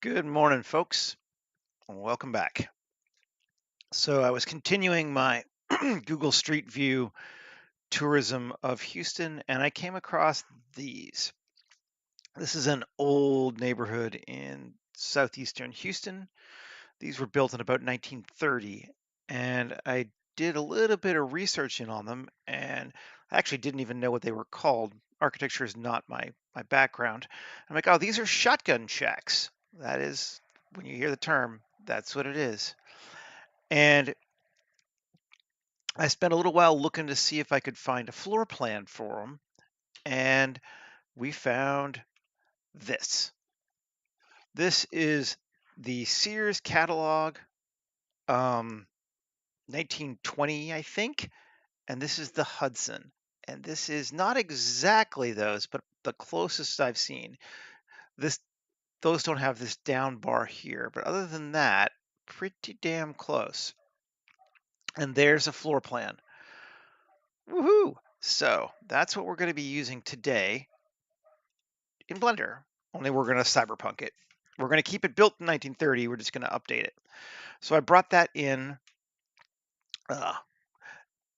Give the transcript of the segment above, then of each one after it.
Good morning, folks, and welcome back. So, I was continuing my Google Street View tourism of Houston, and I came across these. This is an old neighborhood in southeastern Houston. These were built in about 1930, and I did a little bit of researching on them, and I actually didn't even know what they were called. Architecture is not my background. I'm like, oh, these are shotgun shacks. That is, when you hear the term, that's what it is. And I spent a little while looking to see if I could find a floor plan for them, and we found this. This is the Sears catalog, um, 1920, I think, and this is the Hudson. And this is not exactly those, but the closest I've seen. This Those don't have this down bar here, but other than that, pretty damn close. And there's a floor plan. Woohoo! So that's what we're going to be using today in Blender. Only we're going to cyberpunk it. We're going to keep it built in 1930. We're just going to update it. So I brought that in uh,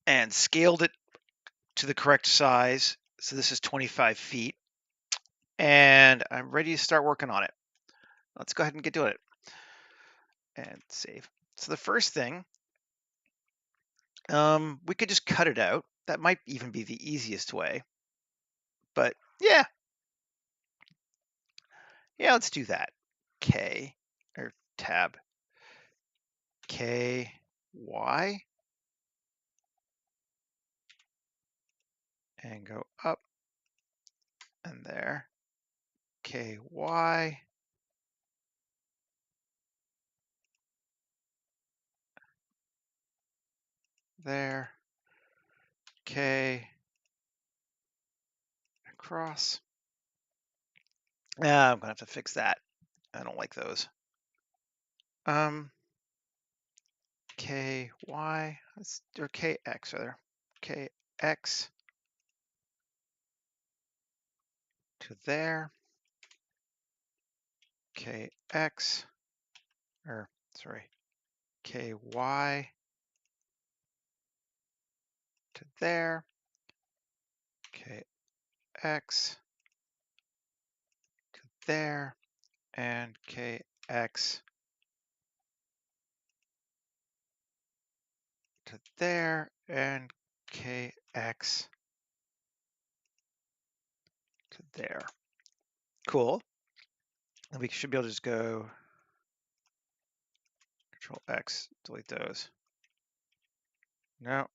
and scaled it to the correct size. So this is 25 feet. And I'm ready to start working on it. Let's go ahead and get to it and save. So the first thing, we could just cut it out. That might even be the easiest way. But yeah, let's do that. K or tab K Y and go up and there. K Y. There. K across. I'm gonna have to fix that. I don't like those. K Y. Let's do K X rather. K X to there. K X or sorry. K Y to there. K X to there and K X to there and KX to there. Cool. And we should be able to just go Control X, delete those. No.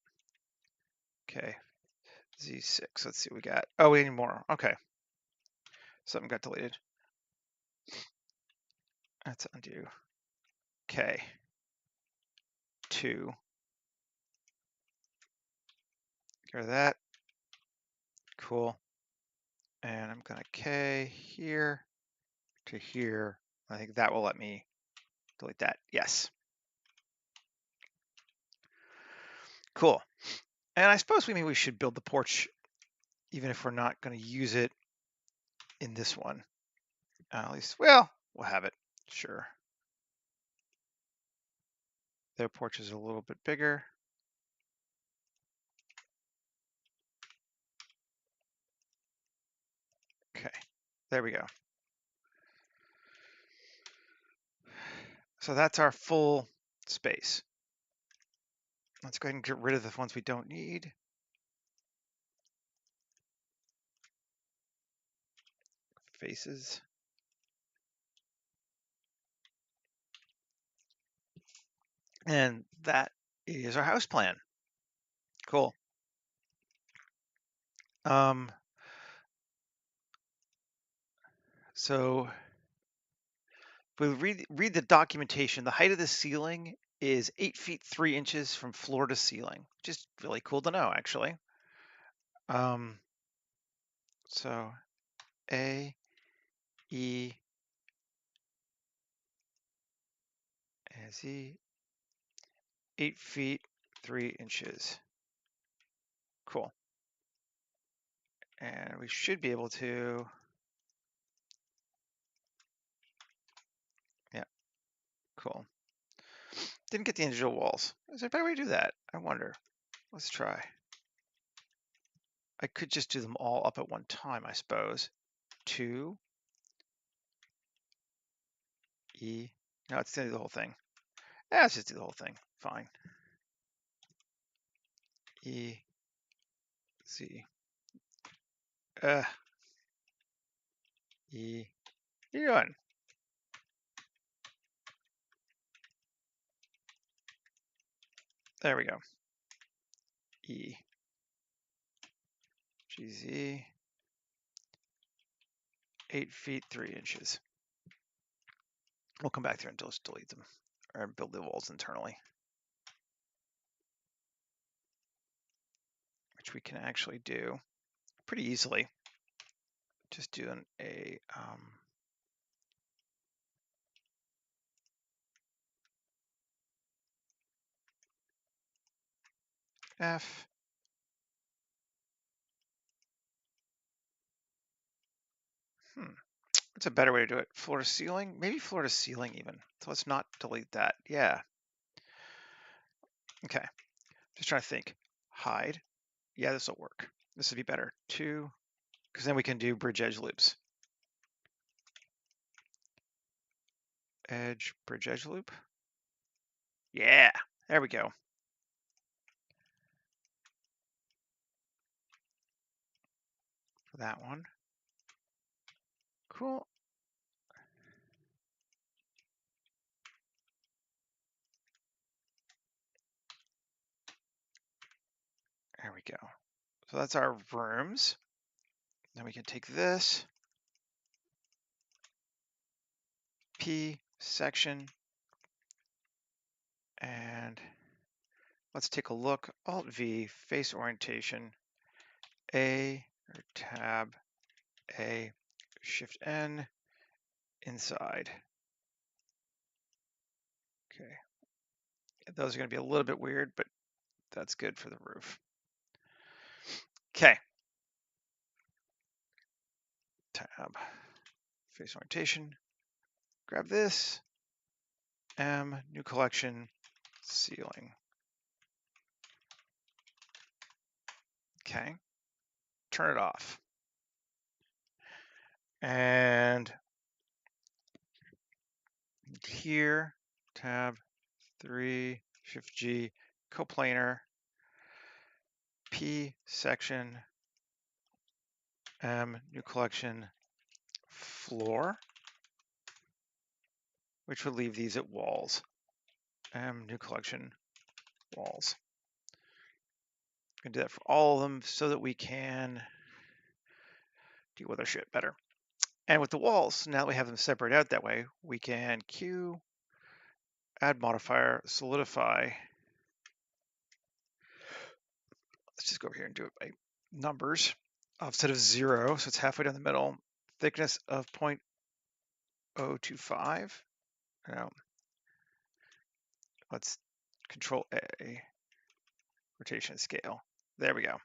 Okay. Z6. Let's see what we got. Oh, we need more. Okay. Something got deleted. That's undo. Okay. 2. Get rid of that. Cool. And I'm going to K here to here. I think that will let me delete that. Yes. Cool. And I suppose maybe we should build the porch even if we're not going to use it in this one. At least, well, we'll have it. Sure. Their porch is a little bit bigger. Okay, there we go. So that's our full space. Let's go ahead and get rid of the ones we don't need. Faces. And that is our house plan. Cool. So if we read the documentation, the height of the ceiling is 8 feet 3 inches from floor to ceiling, which is really cool to know, actually. So A, E, and Z, 8 feet 3 inches. Cool. And we should be able to Cool. Didn't get the individual walls. Is there a better way to do that? I wonder. Let's try. I could just do them all up at one time, I suppose. 2, E. No, let's do the whole thing. Yeah, let's just do the whole thing. Fine. E, Z. E. What are you doing? There we go. E. GZ. 8 feet, 3 inches. We'll come back there and just delete them or build the walls internally, which we can actually do pretty easily. Just doing a F. What's a better way to do it? Floor to ceiling? Maybe floor to ceiling even. So let's not delete that. Yeah. Okay. Just trying to think. Hide. Yeah, this will work. This would be better. 2, because then we can do bridge edge loops. Edge, bridge edge loop. Yeah, there we go. For that one. Cool. There we go. So that's our rooms. Then we can take this, P section, and let's take a look. Alt V, face orientation, A, or tab, A, Shift N, inside. Okay. Those are going to be a little bit weird, but that's good for the roof. Okay. Tab, face orientation, grab this, M, new collection, ceiling. Okay. Turn it off. And here, tab 3, Shift G, coplanar, P section, M, new collection, floor, which would leave these at walls. M, new collection, walls. I'm gonna do that for all of them so that we can deal with our shit better. And with the walls, now that we have them separated out that way, we can Q, add modifier, solidify. Let's just go over here and do it by numbers. Offset of 0, so it's halfway down the middle. Thickness of 0.025. Now, let's Control A, rotation scale. There we go.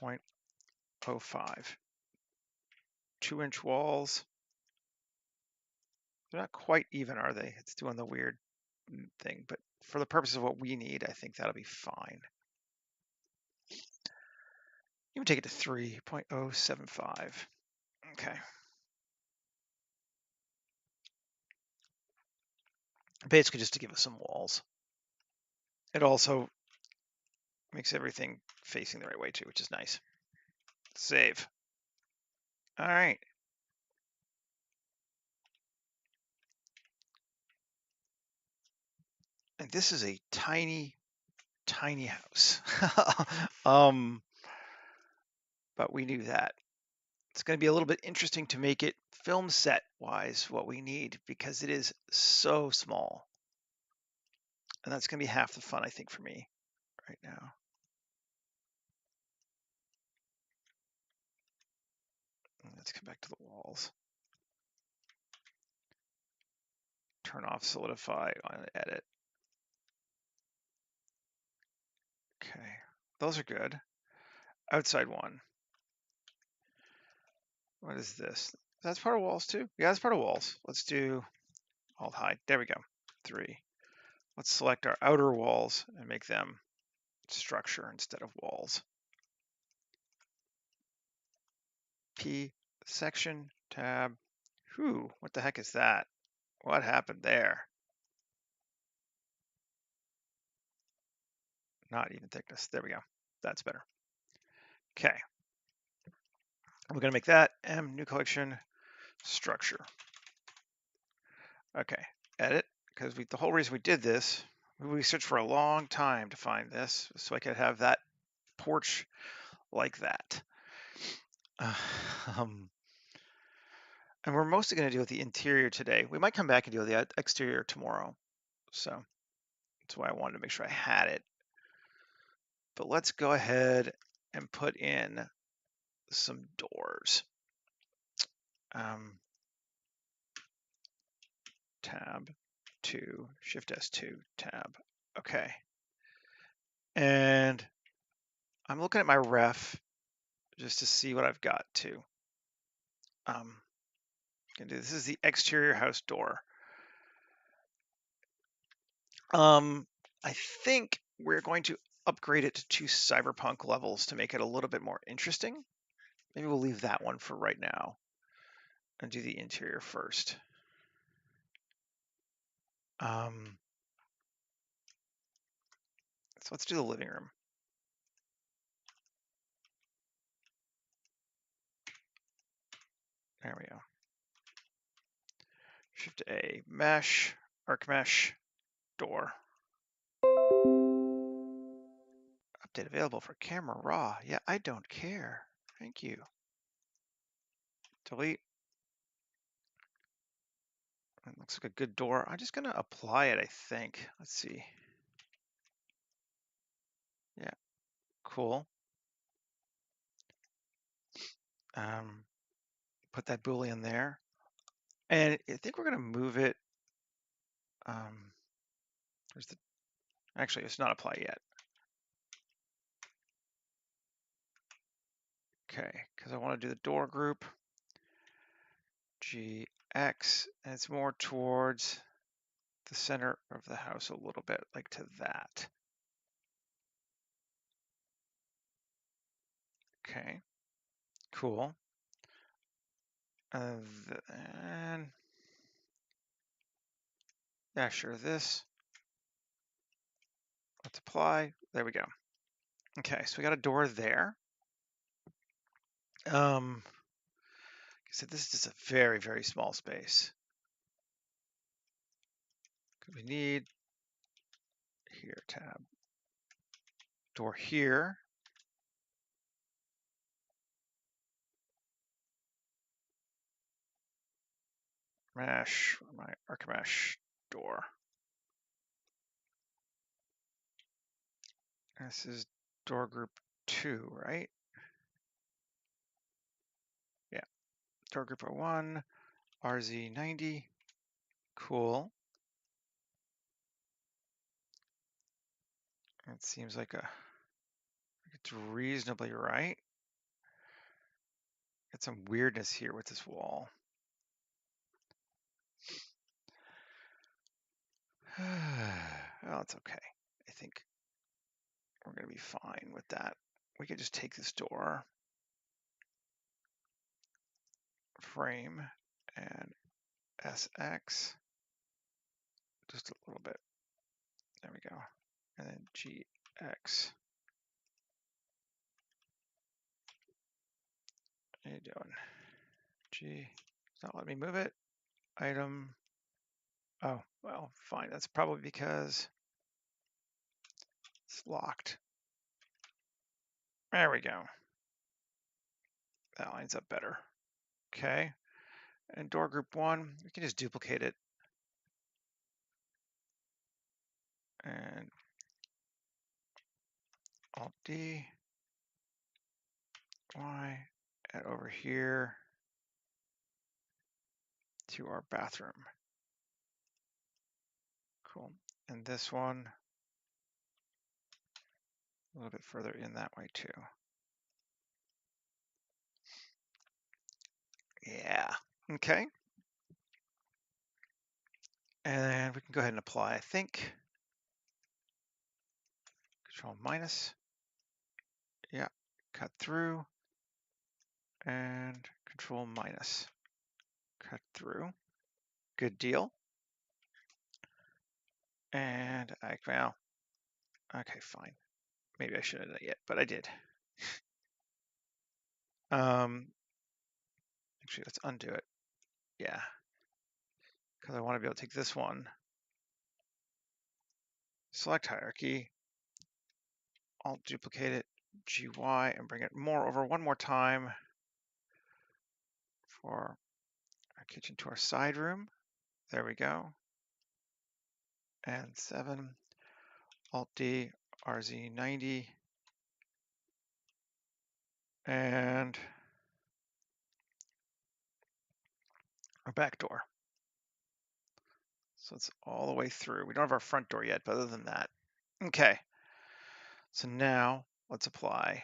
0.05. 2-inch walls. They're not quite even, are they? It's doing the weird thing, but for the purpose of what we need, I think that'll be fine. You can take it to 3.075. Okay. Basically just to give us some walls. It also makes everything facing the right way too, which is nice. Save. All right. And this is a tiny, tiny house. But we knew that. It's going to be a little bit interesting to make it film set wise what we need because it is so small. And that's going to be half the fun, I think, for me right now. Let's come back to the walls. Turn off solidify on edit. Okay, those are good. Outside one. What is this? That's part of walls too. Yeah, that's part of walls. Let's do alt hide. There we go. 3. Let's select our outer walls and make them structure instead of walls. P section tab. Whew, what the heck is that? What happened there? Not even thickness. There we go. That's better. Okay. We're going to make that M new collection structure. Okay. Edit, because the whole reason we did this, we searched for a long time to find this, so I could have that porch like that. Um, and we're mostly going to deal with the interior today. We might come back and deal with the exterior tomorrow. So that's why I wanted to make sure I had it. But let's go ahead and put in some doors. Tab 2, Shift S2, tab. Okay. And I'm looking at my ref just to see what I've got to. This is the exterior house door. I think we're going to upgrade it to Cyberpunk levels to make it a little bit more interesting. Maybe we'll leave that one for right now and do the interior first. So let's do the living room. There we go. Shift A, mesh, arc mesh, door. Update available for camera raw. Yeah, I don't care. Thank you. Delete. It looks like a good door. I'm just gonna apply it, I think. Let's see. Yeah, cool. Put that Boolean there. And I think we're gonna move it. Actually, it's not apply yet. Okay, because I want to do the door group. GX, and it's more towards the center of the house a little bit, like to that. Okay, cool. And yeah, sure, this. Let's apply. There we go. Okay, so we got a door there. So this is just a very, very small space. We need here, tab, door here. Mesh, my arc mesh door. This is door group 2, right? Yeah, door group 1, RZ90. Cool. It seems like it's reasonably right. Got some weirdness here with this wall. Well, it's okay. I think we're going to be fine with that. We could just take this door, frame, and SX just a little bit. There we go. And then GX. What are you doing? G, it's not letting me move it. Item. Oh, well, fine. That's probably because it's locked. There we go. That lines up better. Okay. And door group 1, we can just duplicate it. And Alt D, Y, and over here to our bathroom. Cool. And this one, a little bit further in that way too. Yeah. Okay. And we can go ahead and apply, I think. Control minus. Yeah, cut through. And control minus. Cut through. Good deal. And well, okay, fine. Maybe I shouldn't have done it yet, but I did. Actually, let's undo it. Yeah, because I want to be able to take this one, select hierarchy, Alt duplicate it, GY, and bring it more over one more time for our kitchen to our side room. There we go. And 7, Alt D, RZ90, and our back door. So it's all the way through. We don't have our front door yet, but other than that. Okay. So now let's apply.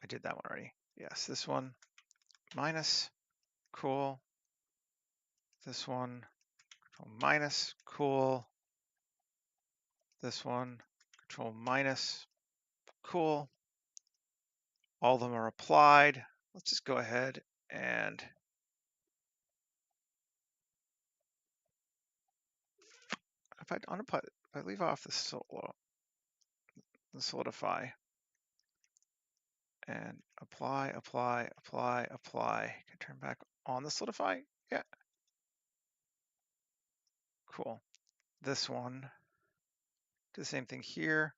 I did that one already. Yes, this one, minus, cool. This one, control minus, cool. This one, control minus, cool. All of them are applied. Let's just go ahead and if I unapply, if I leave off the solidify and apply, apply, apply, apply. Can I turn back on the solidify? Yeah. Cool. This one, do the same thing here.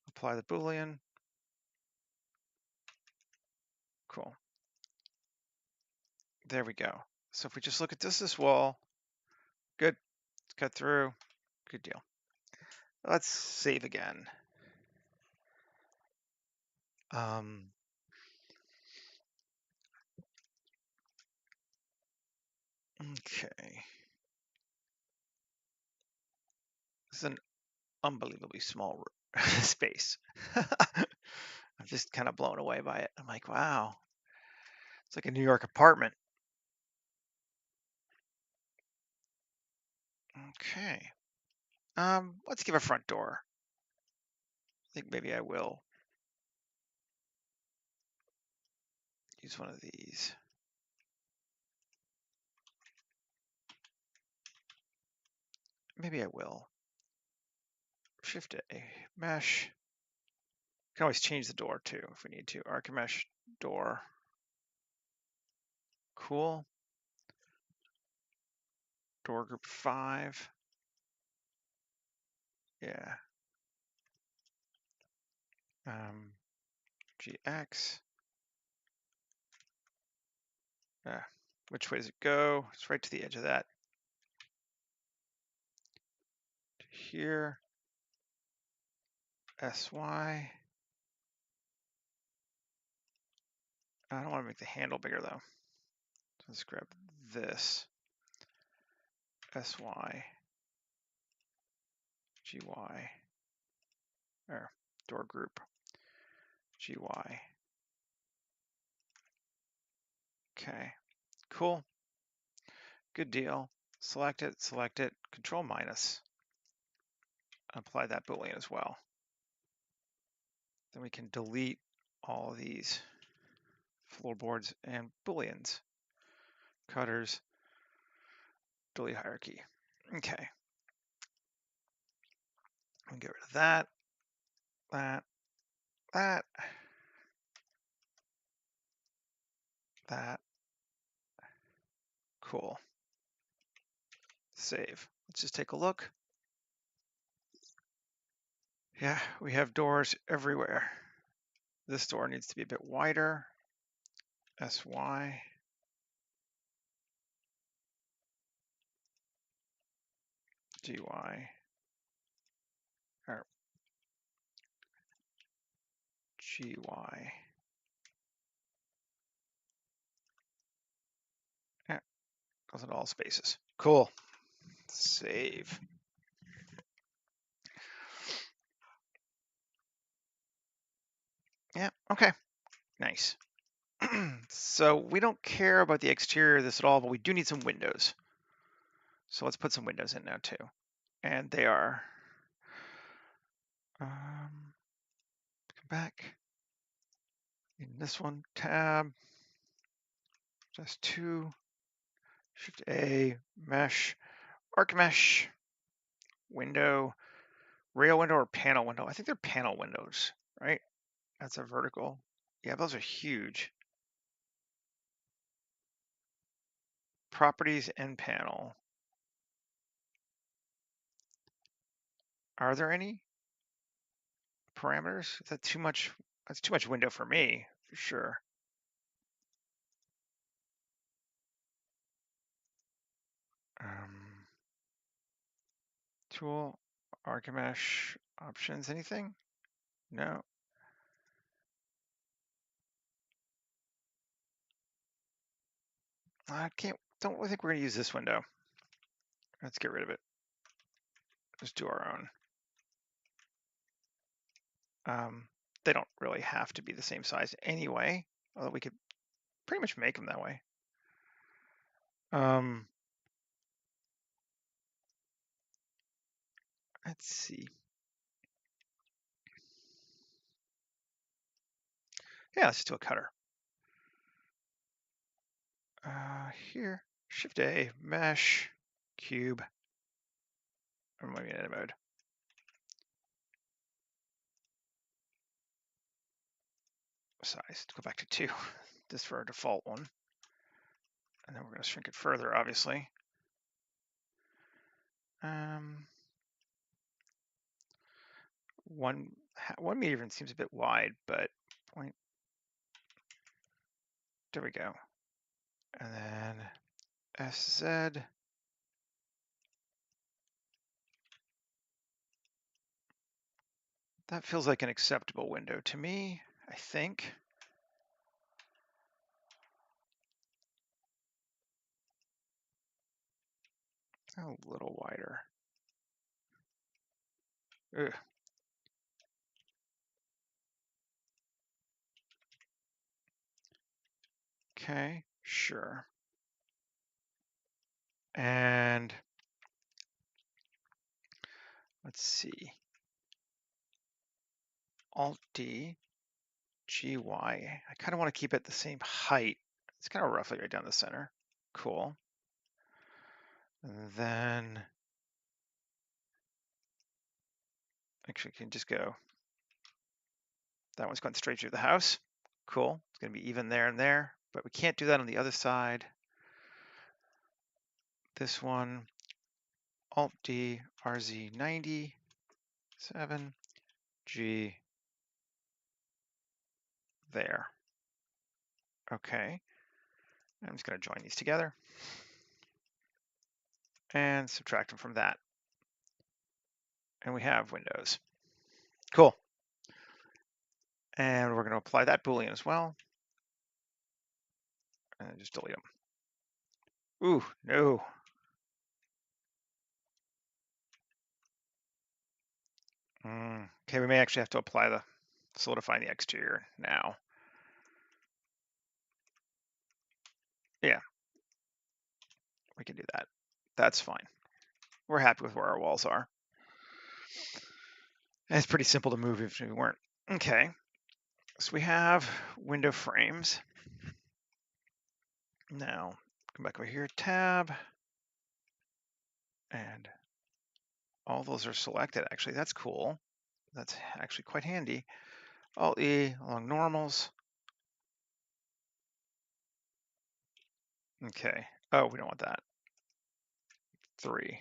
Apply the Boolean. Cool. There we go. So if we just look at this wall, good. It's cut through. Good deal. Let's save again. Okay. This is an unbelievably small space. I'm just kind of blown away by it. I'm like, wow, it's like a New York apartment. Okay. Let's give a front door. I think maybe I will use one of these. Maybe I will. Shift A, mesh. Can always change the door too if we need to. Archimesh door. Cool. Door group 5. Yeah. GX. Which way does it go? It's right to the edge of that. To here. SY. I don't want to make the handle bigger though. So let's grab this. SY. GY. Or door group. GY. Okay. Cool. Good deal. Select it, control minus. Apply that Boolean as well. Then we can delete all of these floorboards and Booleans. Cutters, delete hierarchy. Okay. I'll get rid of that, that, that. Cool. Save. Let's just take a look. Yeah, we have doors everywhere. This door needs to be a bit wider. SY. GY. Or GY. Yeah, goes into all spaces. Cool. Save. Yeah, okay. Nice. So we don't care about the exterior of this at all, but we do need some windows. So let's put some windows in now too. And they are, come back in this one, tab, just 2, Shift A, mesh, arc mesh, window, rail window or panel window. I think they're panel windows, right? That's a vertical. Yeah, those are huge. Properties and panel. Are there any parameters? Is that too much? That's too much window for me, for sure. Tool, ArchiMesh, options, anything? No. I don't really think we're gonna use this window. Let's get rid of it. Just do our own. They don't really have to be the same size anyway, although we could pretty much make them that way. Let's see. Yeah, let's just do a cutter. Here, Shift A, mesh, cube. I'm moving in edit mode. Size, go back to 2, just for our default one. And then we're gonna shrink it further, obviously. 1 meter even seems a bit wide, but point. There we go. And then SZ. That feels like an acceptable window to me, I think. A little wider. Ugh. Okay, sure. And let's see. Alt D, GY. I kind of want to keep it the same height. It's kind of roughly right down the center. Cool. And then actually can just go. That one's going straight through the house. Cool. It's going to be even there and there, but we can't do that on the other side. This one, Alt D, RZ90, 7, G, there. Okay. I'm just going to join these together and subtract them from that. And we have windows. Cool. And we're going to apply that Boolean as well. And just delete them. Ooh, no. Okay, we may actually have to apply the solidifying the exterior now. Yeah, we can do that. That's fine. We're happy with where our walls are. And it's pretty simple to move if we weren't. Okay, so we have window frames. Now, come back over here, tab, and all those are selected. Actually, that's cool. That's actually quite handy. Alt-E along normals. Okay. Oh, we don't want that. 3.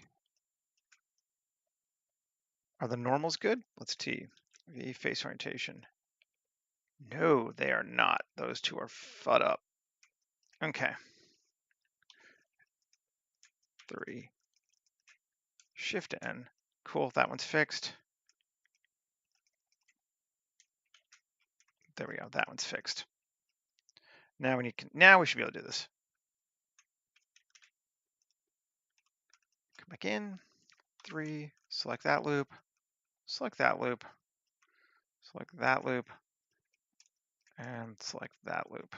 Are the normals good? Let's T. V face orientation. No, they are not. Those two are FUD up. Okay. 3. Shift N. Cool, that one's fixed. There we go, that one's fixed. Now we should be able to do this. Come back in, 3, select that loop, select that loop, select that loop, and select that loop.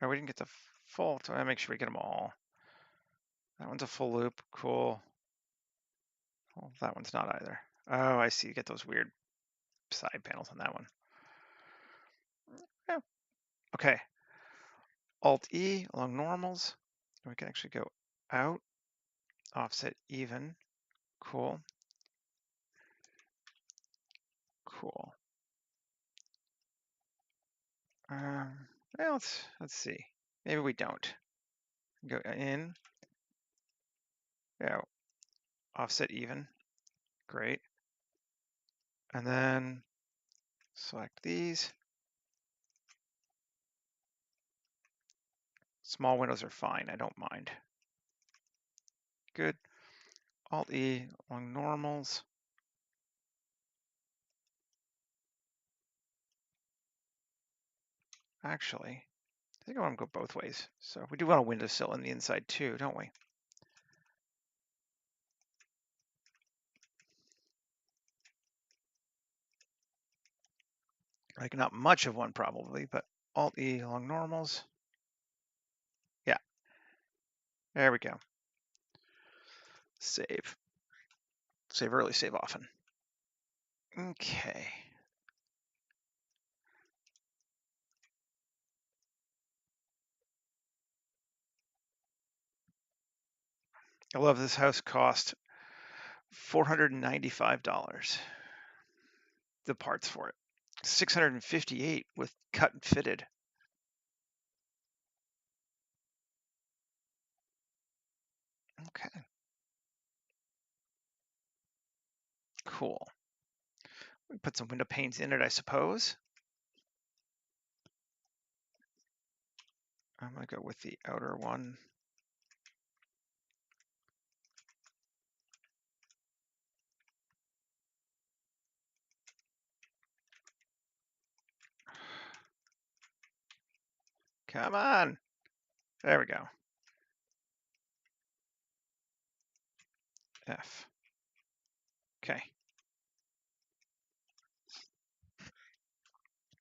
Oh, we didn't get the full, so I make sure we get them all. That one's a full loop, cool. Well, that one's not either. Oh, I see, you get those weird side panels on that one. Yeah, okay. Alt-E along normals. We can actually go out, offset even, cool. Cool. Well, let's see. Maybe we don't. Go in. Yeah, offset even. Great. And then select these. Small windows are fine. I don't mind. Good. Alt-E along normals. Actually, I think I want to go both ways. So we do want a windowsill in the inside too, don't we? Like not much of one probably, but Alt-E along normals. Yeah, there we go. Save. Save early, save often. Okay. I love this house cost $495. The parts for it. 658 with cut and fitted. Okay. Cool. We put some window panes in it, I suppose. I'm going to go with the outer one. Come on. There we go. F. Okay.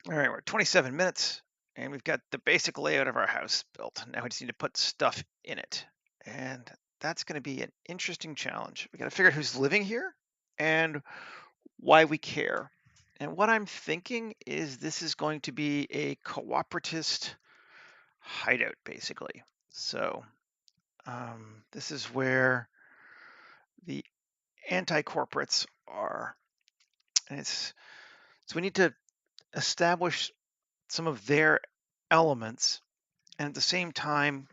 All right, we're at 27 minutes, and we've got the basic layout of our house built. Now we just need to put stuff in it. And that's going to be an interesting challenge. We got to figure out who's living here and why we care. And what I'm thinking is this is going to be a cooperatist hideout, basically. So this is where the anti-corporates are. And so we need to establish some of their elements and at the same time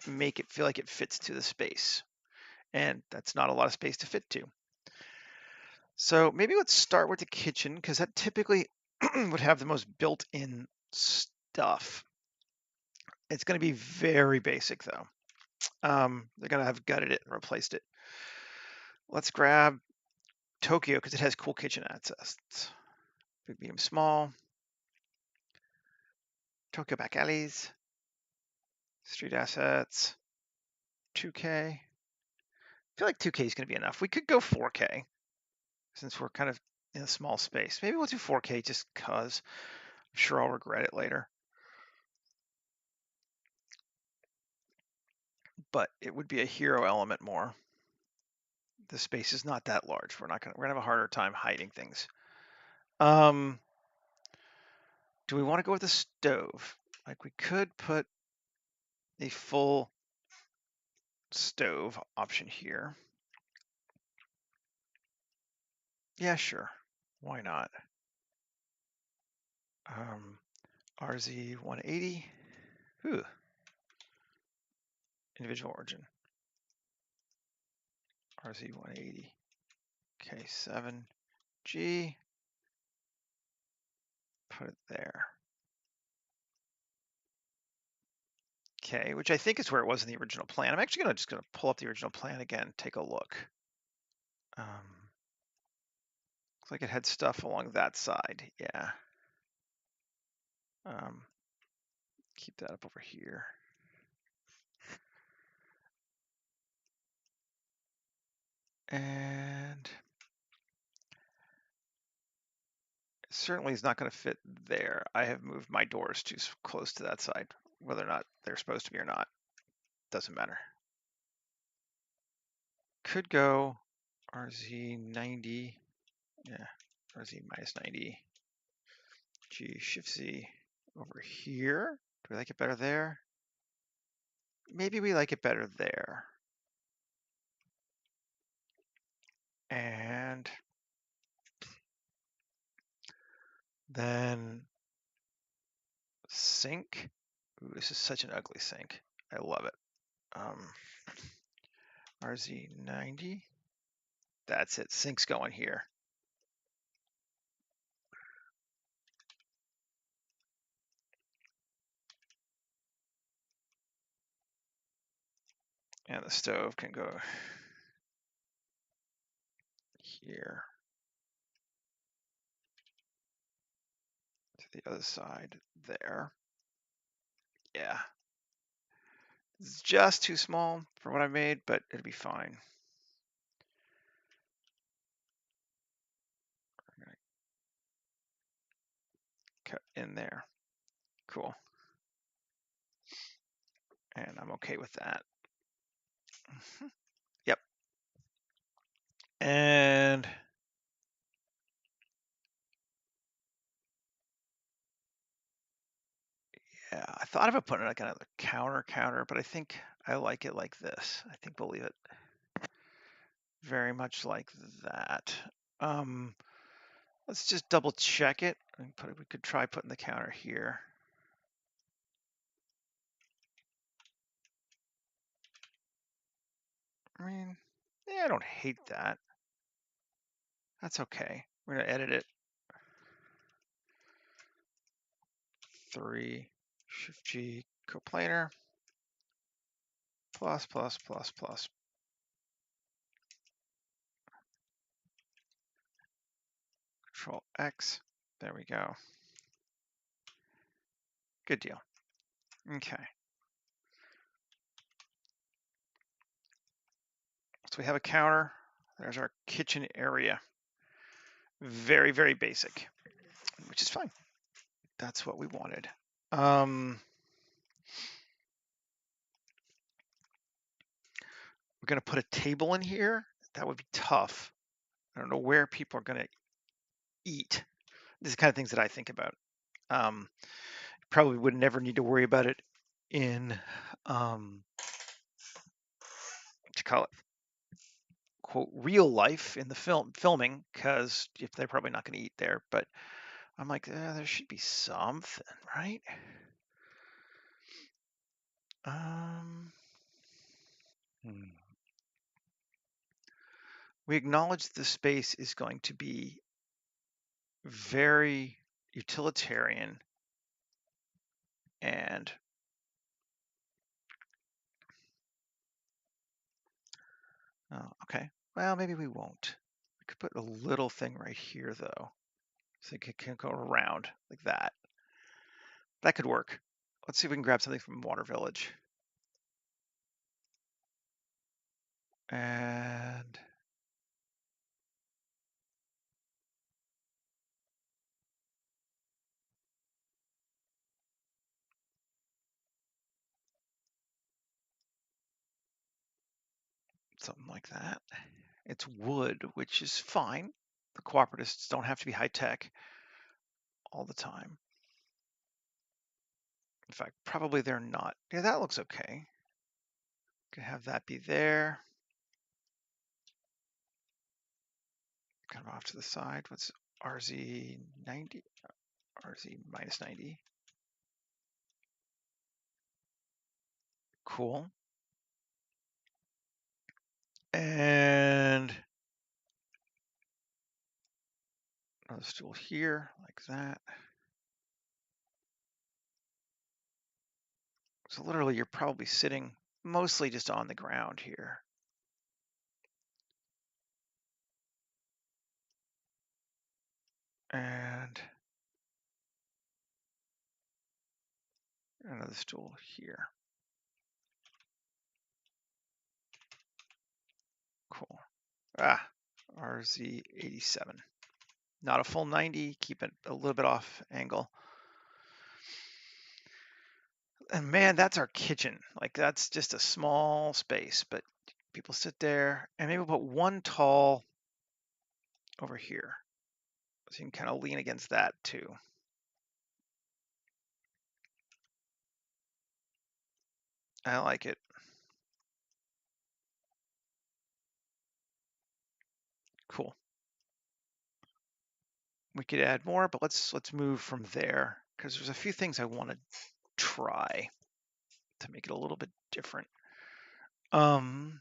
make it feel like it fits to the space. And that's not a lot of space to fit to. So maybe let's start with the kitchen because that typically would have the most built-in stuff. It's going to be very basic though. They're going to have gutted it and replaced it. Let's grab Tokyo because it has cool kitchen access. Big, medium, small. Tokyo back alleys. Street assets. 2K. I feel like 2K is going to be enough. We could go 4K since we're kind of in a small space. Maybe we'll do 4K just because I'm sure I'll regret it later. But it would be a hero element more. The space is not that large. We're gonna have a harder time hiding things. Do we want to go with a stove? Like we could put a full stove option here. Yeah, sure. Why not? RZ 180. Ooh. Individual origin. RZ 180. K7G. Put it there. Okay, which I think is where it was in the original plan. I'm actually just gonna pull up the original plan again, take a look. Looks like it had stuff along that side. Yeah. Keep that up over here. And it certainly is not going to fit there. I have moved my doors too close to that side. whether or not they're supposed to be or not. Doesn't matter. Could go RZ90, yeah, RZ minus 90, G, Shift Z over here. Do we like it better there? Maybe we like it better there. And then sync. Ooh, this is such an ugly sync. I love it. RZ90. That's it. Sync's going here. And the stove can go here to the other side there. Yeah. It's just too small for what I made, but it'll be fine. I'm gonna cut in there. Cool. And I'm okay with that. Yep. And yeah, I thought about putting like another counter, but I think I like it like this. I think we'll leave it very much like that. Let's just double check it. We could try putting the counter here. I mean, yeah, I don't hate that. That's okay. We're gonna edit it. 3, Shift G, coplanar, plus, plus, plus, plus. Control X. There we go. Good deal. Okay. So we have a counter. There's our kitchen area. Very, very basic, which is fine. That's what we wanted. We're going to put a table in here. That would be tough. I don't know where people are going to eat. These are the kind of things that I think about. Probably would never need to worry about it in, what you call it, quote, real life in the filming, because if they're probably not going to eat there. But I'm like, there should be something, right? We acknowledge the space is going to be very utilitarian and okay. Well, maybe we won't. We could put a little thing right here though, so it can go around like that. That could work. Let's see if we can grab something from Water Village. And something like that. It's wood, which is fine. The cooperatists don't have to be high tech all the time. In fact, probably they're not. Yeah, that looks okay. Could have that be there. Kind of off to the side. What's RZ90? RZ minus 90. Cool. And another stool here, like that. So literally you're probably sitting mostly just on the ground here. And another stool here. Cool. RZ87. Not a full 90, keep it a little bit off angle. And man, that's our kitchen. Like that's just a small space, but people sit there, and maybe we'll put one tall over here. So you can kind of lean against that too. I like it. Cool. We could add more, but let's move from there because there's a few things I want to try to make it a little bit different. Although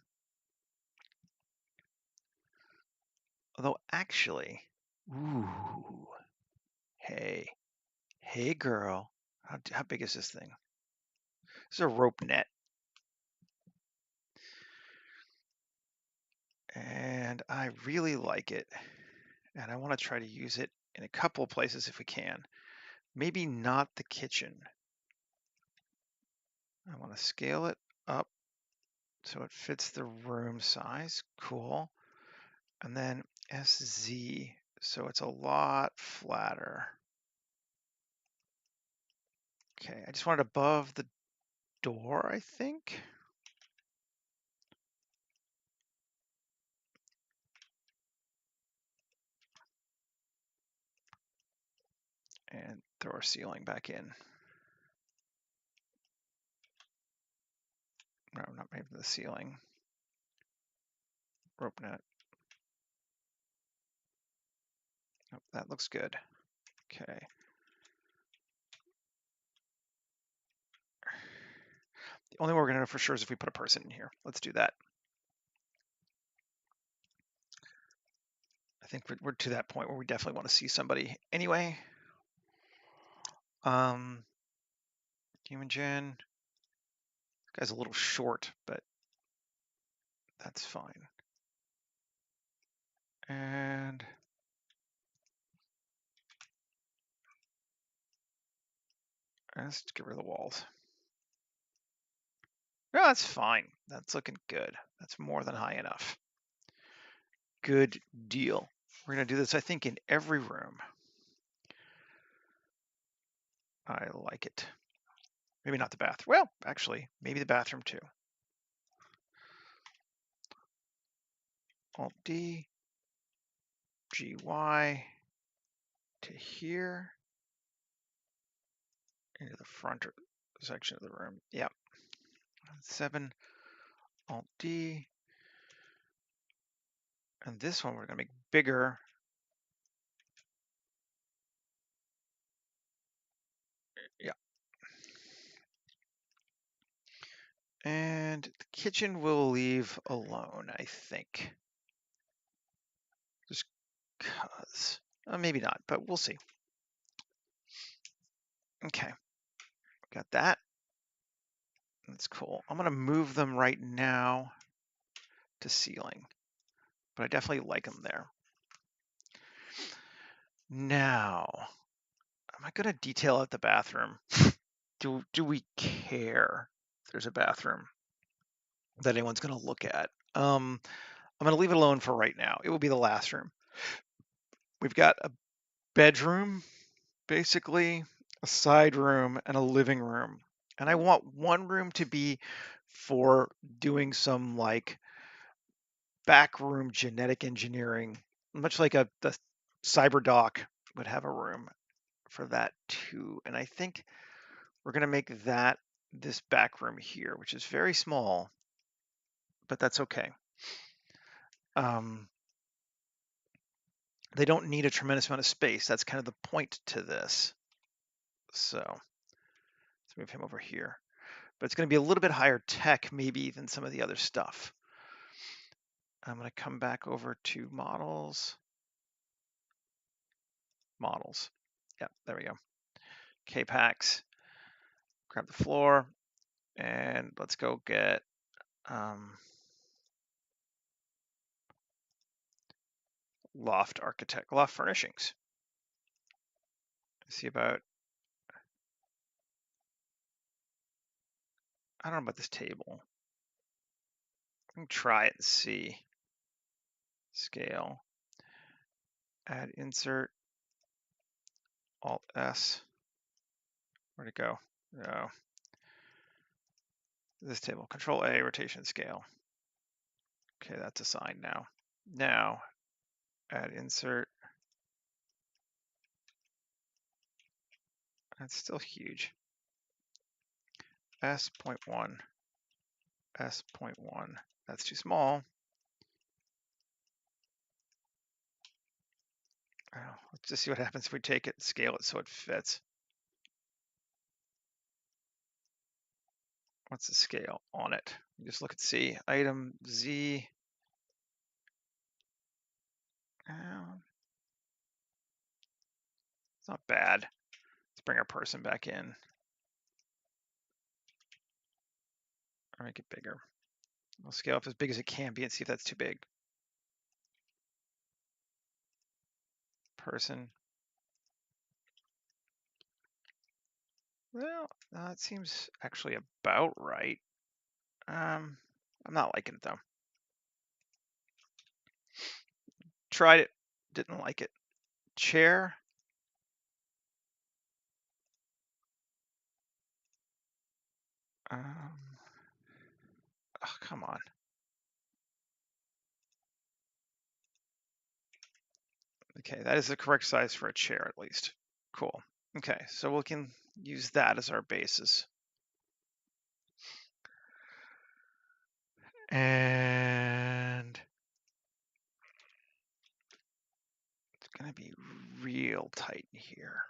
actually, ooh, hey, hey girl, how big is this thing? This is a rope net. And I really like it. And I want to try to use it in a couple of places if we can. Maybe not the kitchen. I want to scale it up so it fits the room size. Cool. And then SZ, so it's a lot flatter. Okay, I just want it above the door, I think. And throw our ceiling back in. No, not maybe the ceiling. Rope net. Oh, that looks good. Okay. The only way we're going to know for sure is if we put a person in here. Let's do that. I think we're to that point where we definitely want to see somebody anyway. Human gen. This guy's a little short, but that's fine. And let's get rid of the walls. No, that's fine. That's looking good. That's more than high enough. Good deal. We're going to do this, I think, in every room. I like it. Maybe not the bathroom. Well, actually, maybe the bathroom too. Alt D, GY to here, into the front section of the room. Yep. 7, Alt D. And this one we're going to make bigger. Yeah. And the kitchen we'll leave alone, I think. Just cause. Maybe not, but we'll see. Okay. Got that. That's cool. I'm going to move them right now to ceiling, but I definitely like them there. Now, am I going to detail out the bathroom? Do we care if there's a bathroom that anyone's going to look at? I'm going to leave it alone for right now. It will be the last room. We've got a bedroom, basically, a side room, and a living room. And I want one room to be for doing some like backroom genetic engineering, much like the cyberdoc would have a room for that too. And I think we're going to make that this back room here, which is very small, but that's okay. They don't need a tremendous amount of space. That's kind of the point to this. So let's move him over here. But it's going to be a little bit higher tech maybe than some of the other stuff. I'm going to come back over to models. Models. Yeah, there we go. K-Packs. Grab the floor. And let's go get loft furnishings. See about, I don't know about this table. I can try it and see. Scale. Add insert. Alt S. Where'd it go? No. This table, Control A, rotation scale. Okay, that's assigned now. Now, add insert. That's still huge. S.1, S.1. That's too small. Oh, let's just see what happens if we take it and scale it so it fits. What's the scale on it? You just look at C. Item Z. It's not bad. Let's bring our person back in. Or make it bigger. We'll scale up as big as it can be and see if that's too big. Person. Well, it seems actually about right. I'm not liking it though. Tried it, didn't like it. Chair. Oh, come on. Okay, that is the correct size for a chair at least. Cool. Okay, so we can use that as our basis. And it's gonna be real tight in here.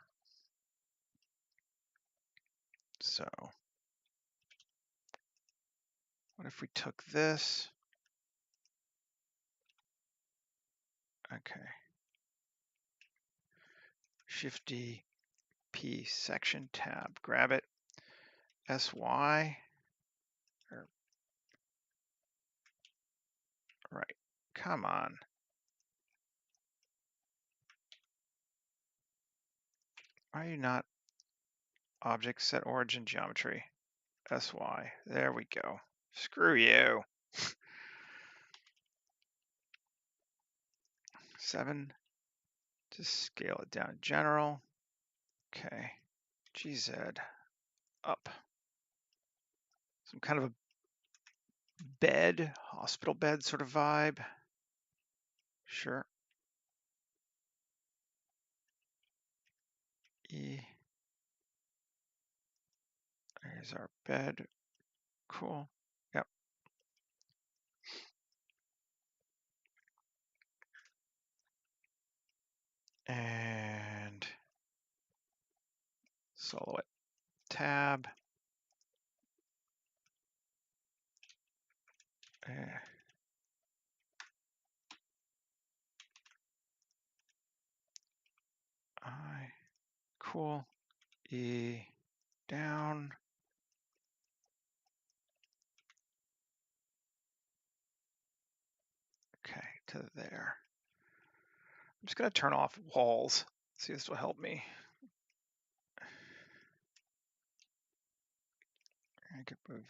So what if we took this? Okay. Shift D, P, section tab, grab it. SY. Right. Come on. Why are you not object set origin geometry? SY. There we go. Screw you. 7. Just scale it down general. Okay. GZ. Up. Some kind of a bed, hospital bed sort of vibe. Sure. E. There's our bed. Cool. Yep. And solo it. Tab. I. Cool. E. Down. Okay, to there. I'm just going to turn off walls. See if this will help me. I could move.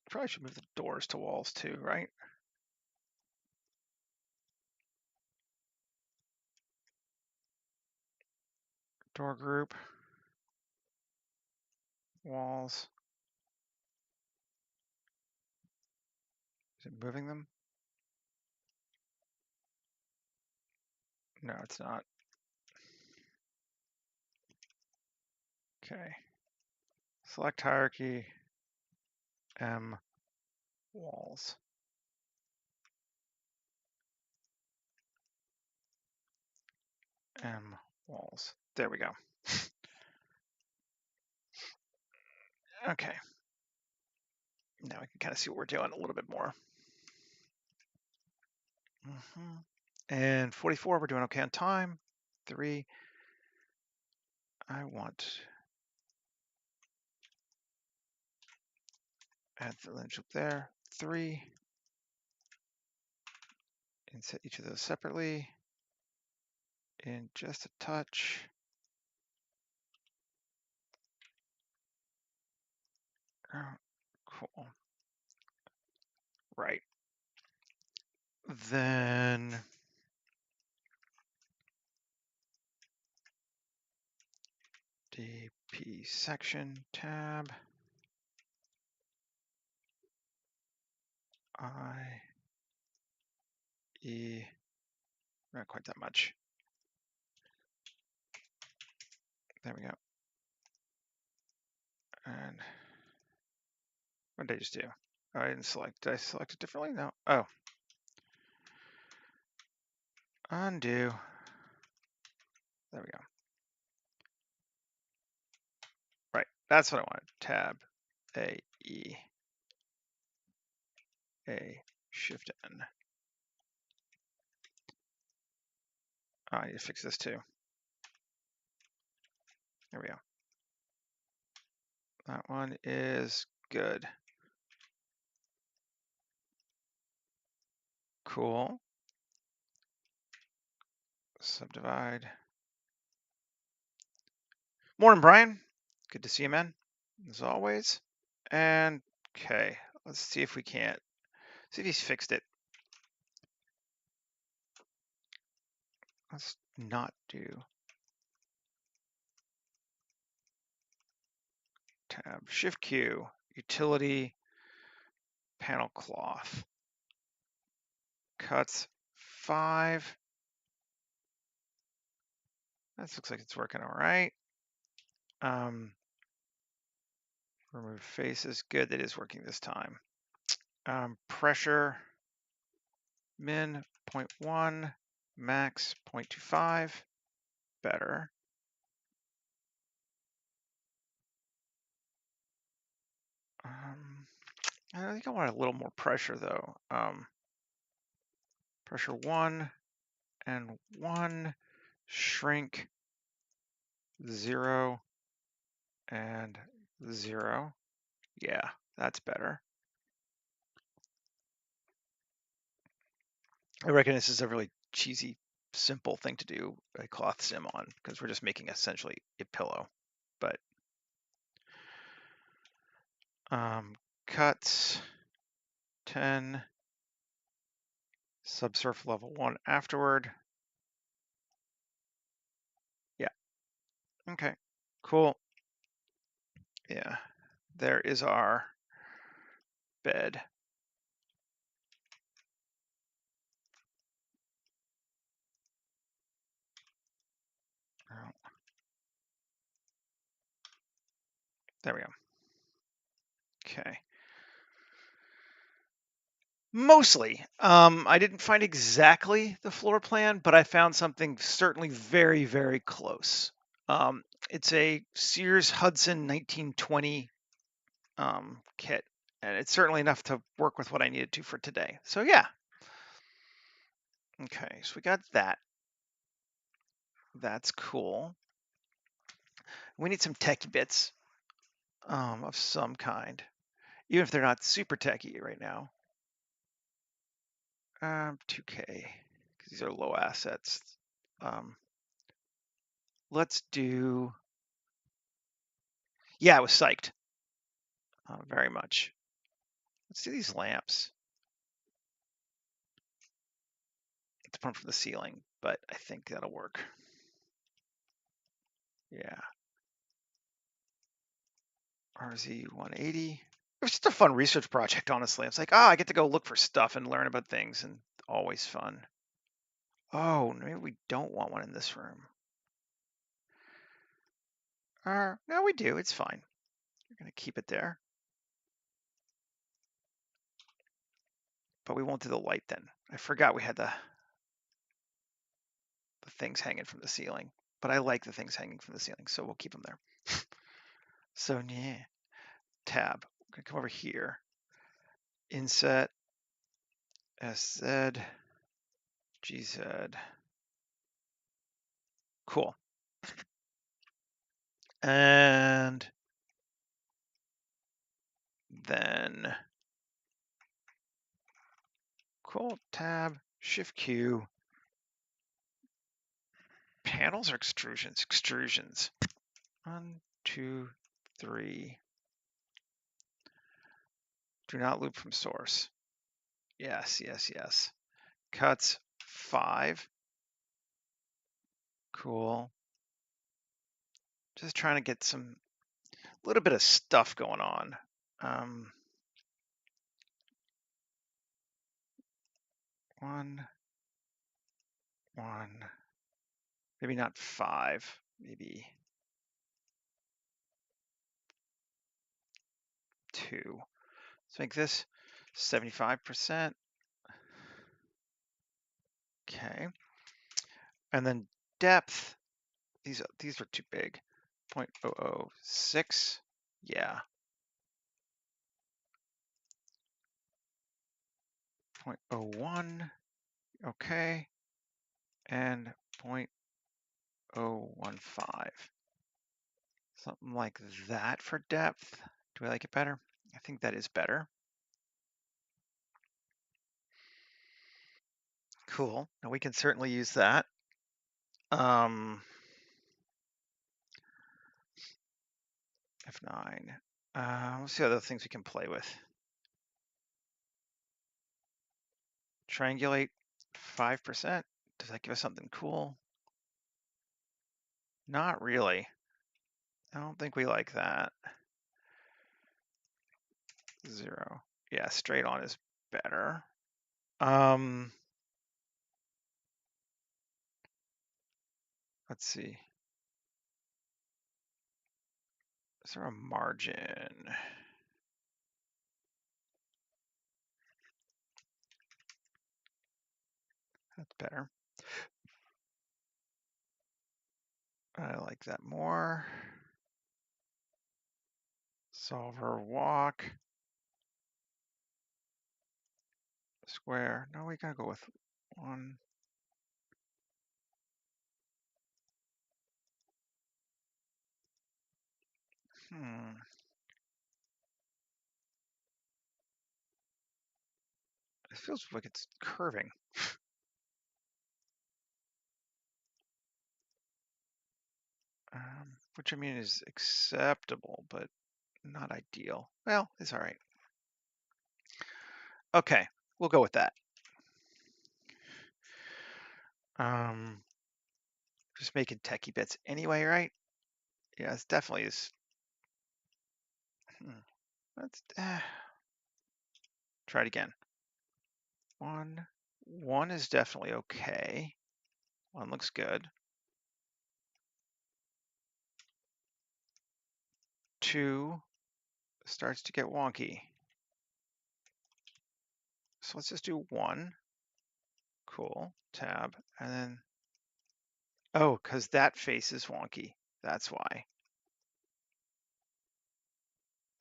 Probably should move the doors to walls too, right? Door group. Walls. Is it moving them? No, it's not. Okay. Select hierarchy. M. Walls. M. Walls. There we go. Okay. Now we can kind of see what we're doing a little bit more. And 44, we're doing okay on time. 3. I want add the lineage up there. 3. And set each of those separately. In just a touch. Oh, cool. Right. Then DP section tab. I-E, not quite that much. There we go. And what did I just do? Oh, I didn't select. Did I select it differently? No. Oh. Undo. There we go. Right. That's what I wanted. Tab A E A Shift N. Oh, I need to fix this too. There we go. That one is good. Cool. Subdivide. Morning, Brian. Good to see you, man, as always. And okay, let's see if we can't. See if he's fixed it. Let's not do tab. Shift Q, utility, panel cloth. Cuts 5. That looks like it's working all right. Remove faces. Good, that is working this time. Pressure, min 0.1, max 0.25. Better. I think I want a little more pressure though. Pressure 1 and 1, shrink 0 and 0. Yeah, that's better. I reckon this is a really cheesy, simple thing to do a cloth sim on because we're just making essentially a pillow. But cuts 10, subsurf level 1 afterward. Yeah. Okay. Cool. Yeah. There is our bed. There we go. Okay. Mostly. I didn't find exactly the floor plan, but I found something certainly very, very close. It's a Sears Hudson 1920 kit, and it's certainly enough to work with what I needed to for today. So yeah. Okay, so we got that. That's cool. We need some techie bits of some kind, even if they're not super techie right now. 2K, because these are low assets. Let's do, yeah, I was psyched. Very much. Let's do these lamps. It's put from the ceiling, but I think that'll work. Yeah. RZ 180. It was just a fun research project, honestly. It's like, I get to go look for stuff and learn about things, and always fun. Oh, maybe we don't want one in this room. No, we do. It's fine. We're going to keep it there. But we won't do the light then. I forgot we had the things hanging from the ceiling. But I like the things hanging from the ceiling, so we'll keep them there. So, yeah. Tab. We're going to come over here. Inset. SZ. GZ. Cool. And then cool, tab, shift Q. Panels or extrusions? Extrusions. 1, 2, 3. Do not loop from source. Yes, yes, yes. Cuts 5. Cool. Just trying to get a little bit of stuff going on. 1, 1, maybe not 5, maybe 2. Let's make this 75%. Okay. And then depth, these are too big. 0.006. Yeah. 0.01. Okay. And 0.015. Something like that for depth. Do I like it better? I think that is better. Cool. Now we can certainly use that. F9. Let's see other things we can play with. Triangulate 5%. Does that give us something cool? Not really. I don't think we like that. 0. Yeah, straight on is better. Let's see. Is there a margin? That's better. I like that more. Solver walk. Square. No, we gotta go with 1. It feels like it's curving. Which I mean is acceptable, but not ideal. Well, it's all right. Okay, we'll go with that. Just making techie bits anyway, right? Yeah, it's definitely is. Let's try it again. 1. 1 is definitely okay. 1 looks good. 2 starts to get wonky. So let's just do 1. Cool. Tab. And then, oh, because that face is wonky. That's why.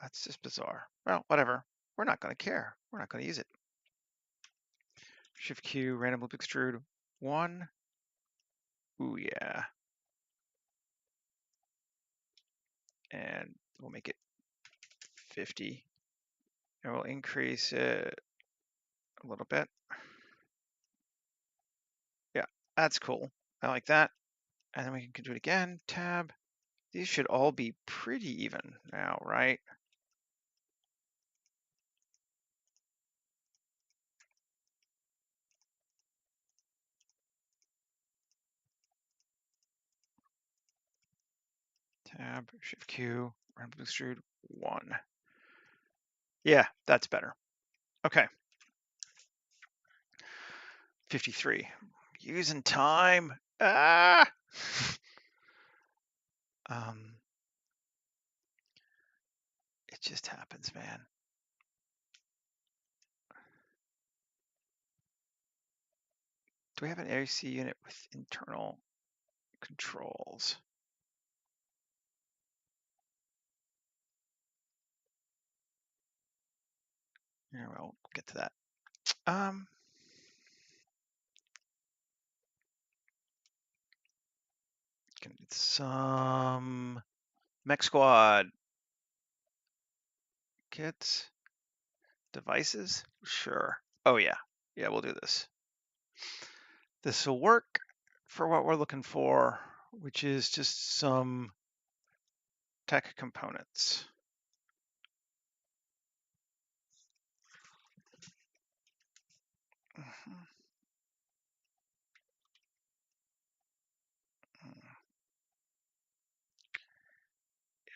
That's just bizarre. Well, whatever. We're not going to care. We're not going to use it. Shift Q, random loop extrude. 1. Ooh, yeah. And we'll make it 50. And we'll increase it a little bit. Yeah, that's cool. I like that. And then we can do it again. Tab. These should all be pretty even now, right? Tab, Shift Q, random extrude 1. Yeah, that's better. Okay. 53. Using time. Ah! It just happens, man. Do we have an AC unit with internal controls? Yeah, well, we'll get to that. Gonna get some Mech Squad kits, devices. Sure. Oh yeah, yeah, we'll do this. This will work for what we're looking for, which is just some tech components.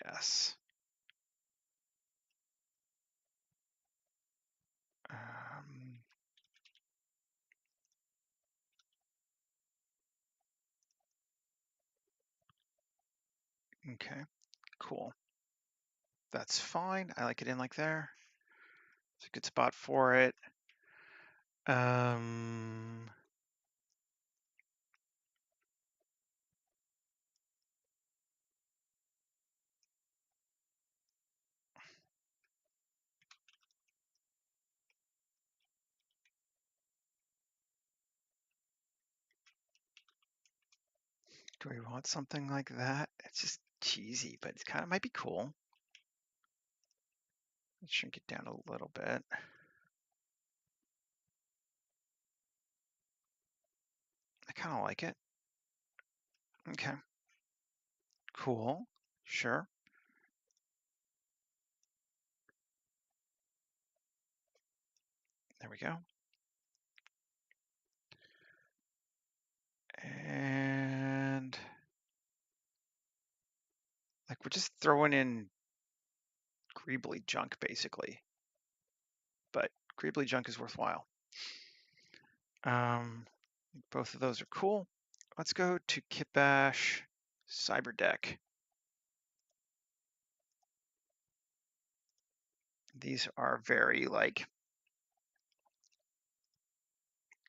Yes. Okay, cool. That's fine. I like it in like there. It's a good spot for it. Do we want something like that? It's just cheesy, but it's kind of might be cool. Let's shrink it down a little bit. I kind of like it. Okay. Cool. Sure. There we go. And like we're just throwing in Greebly junk basically, but Greebly junk is worthwhile. Both of those are cool. Let's go to Kitbash Cyberdeck. These are very like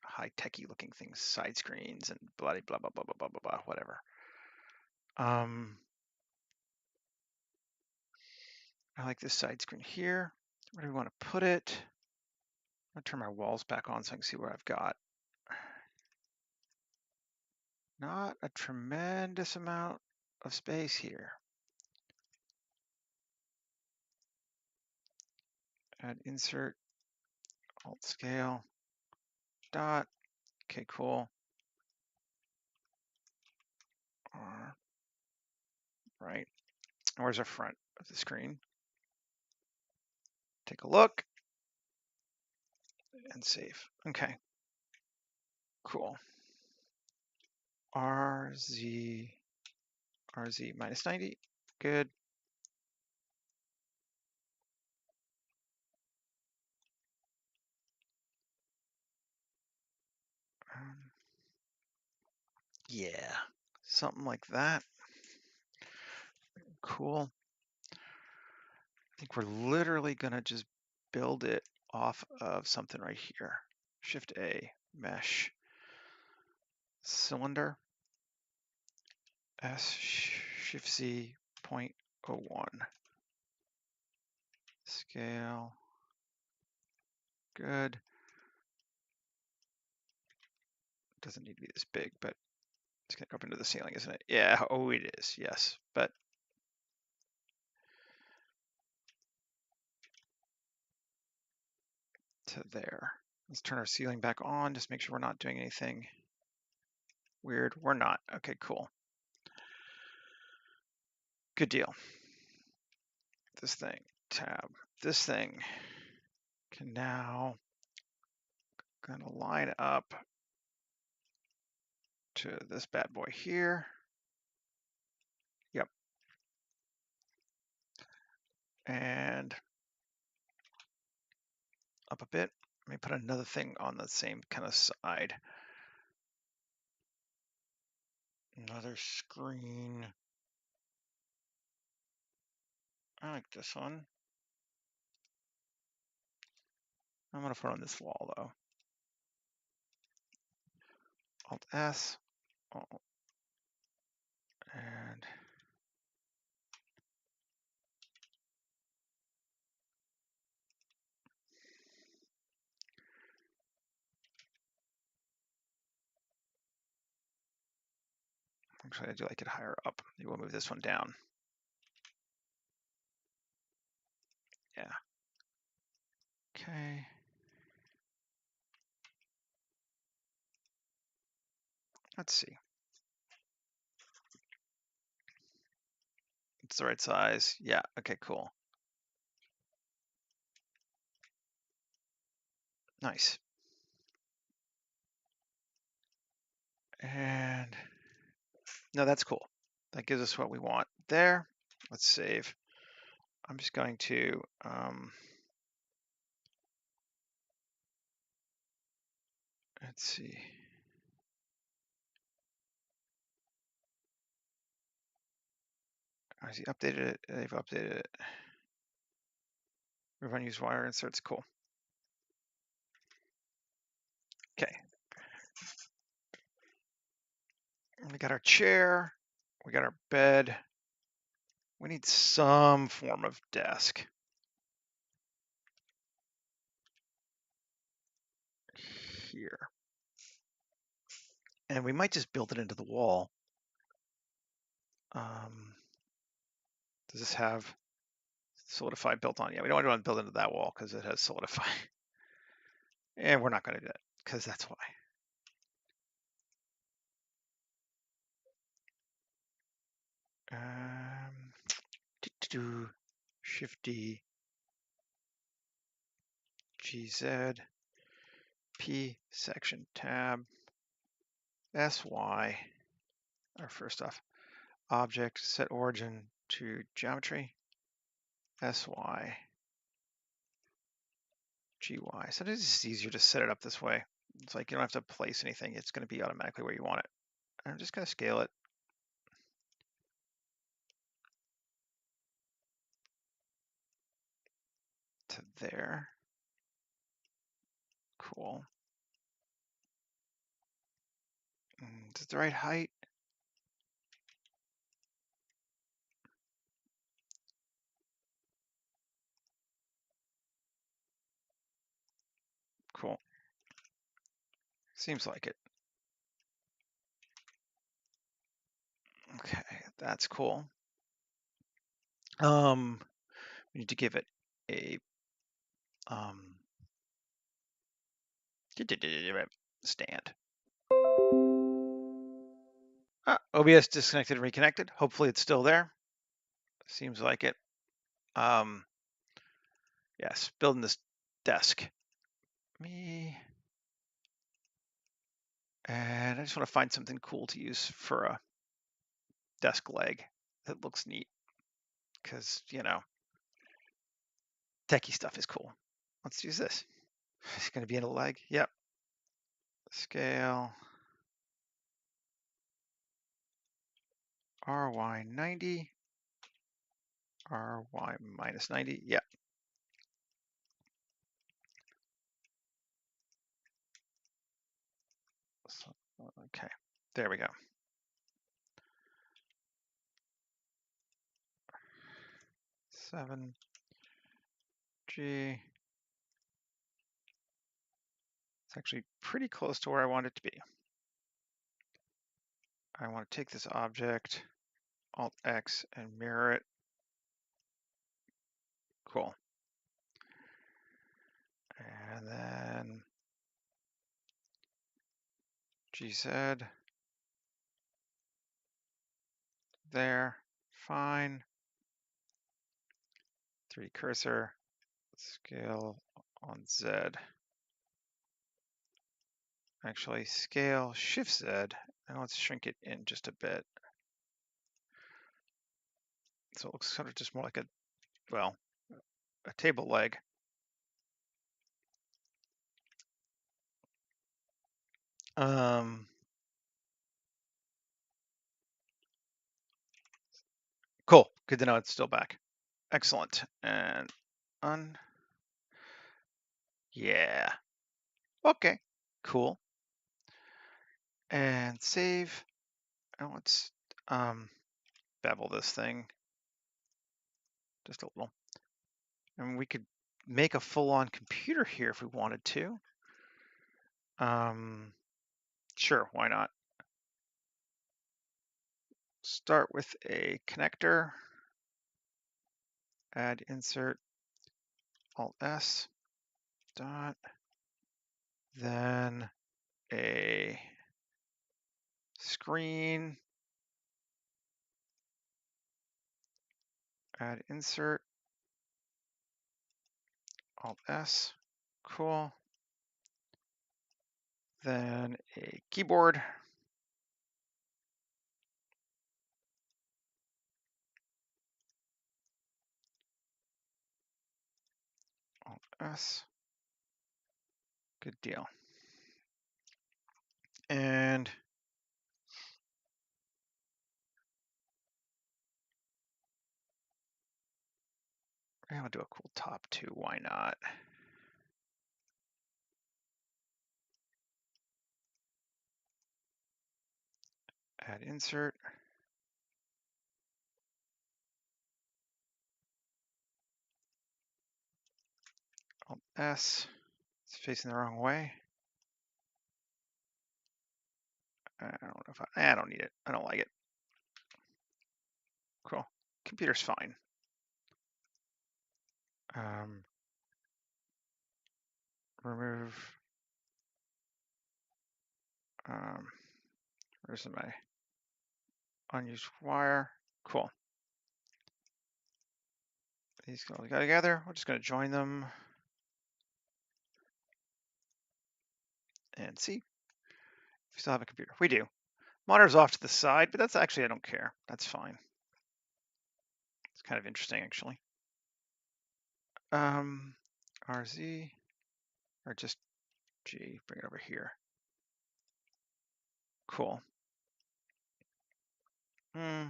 high-techy looking things, side screens and blah blah blah blah blah blah blah blah whatever. I like this side screen here. Where do we want to put it? I'm gonna turn my walls back on so I can see what I've got. Not a tremendous amount of space here. Add insert, alt scale, dot. Okay, cool. Right. Where's our front of the screen? Take a look and save. Okay. Cool. RZ minus 90. Good. Yeah, something like that. Cool. I think we're literally gonna just build it off of something right here. Shift A, mesh, cylinder, S, Shift Z, 0.01. Scale, good. Doesn't need to be this big, but it's gonna go up into the ceiling, isn't it? Yeah, oh, it is, yes, but to there. Let's turn our ceiling back on, just make sure we're not doing anything weird. We're not. Okay, cool. Good deal. This thing, tab, this thing can now kind of line up to this bad boy here. Yep. And up a bit. Let me put another thing on the same kind of side. Another screen. I like this one. I'm gonna put it on this wall though. Alt S. Oh, and actually I do like it higher up. Maybe we'll move this one down. Yeah. Okay. Let's see. It's the right size. Yeah. Okay, cool. Nice. And no, that's cool. That gives us what we want there. Let's save. I'm just going to let's see. Has he updated it? They've updated it. Move unused wire inserts. Cool. Okay. We got our chair. We got our bed. We need some form of desk. Here. And we might just build it into the wall. Does this have solidify built on? Yeah, we don't want to build into that wall because it has solidify. And we're not going to do that because that's why. Shift D, GZ, P section tab, SY. Or first off, object set origin to geometry, SY, GY. Sometimes it's easier to set it up this way. It's like you don't have to place anything. It's going to be automatically where you want it. I'm just going to scale it. To there. Cool. Is it the right height? Cool. Seems like it. Okay, that's cool. We need to give it a stand. OBS disconnected and reconnected. Hopefully it's still there. Seems like it. Yes, building this desk. And I just want to find something cool to use for a desk leg that looks neat. Because, you know, techie stuff is cool. Let's use this. It's going to be in a leg. Yep. Scale. RY 90. RY minus 90. Yep. Okay. There we go. Seven. G. It's actually pretty close to where I want it to be. I want to take this object, Alt X, and mirror it. Cool. And then GZ. There. Fine. 3D cursor. Scale on Z. Actually, scale Shift Z. And let's shrink it in just a bit. So it looks sort of just more like a, well, a table leg. Cool. Good to know it's still back. Excellent. And yeah. Okay. Cool. And save. And let's bevel this thing just a little. And we could make a full-on computer here if we wanted to. Sure, why not? Start with a connector. Add insert Alt S dot. Then a screen. Add insert Alt S. Cool. Then a keyboard. Alt S. Good deal. And I'll do a cool top too. Why not? Add insert. Alt S. It's facing the wrong way. I don't know if I don't need it. I don't like it. Cool. Computer's fine. Remove. Where's my unused wire? Cool. These go together. We're just going to join them and see if we still have a computer. We do. Monitor's off to the side, but that's actually, I don't care. That's fine. It's kind of interesting, actually. RZ, or just G, bring it over here. Cool. A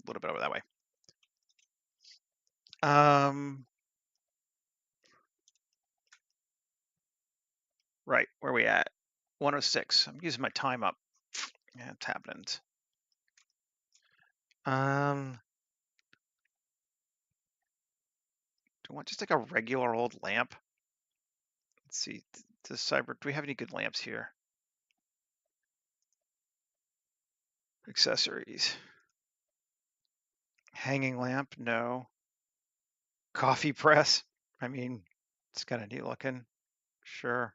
little bit over that way. Right, where are we at? 106. I'm using my time up. Yeah, it's happening. Do I want just like a regular old lamp? Let's see. Do we have any good lamps here? Accessories. Hanging lamp? No. Coffee press? I mean, it's kind of neat looking. Sure.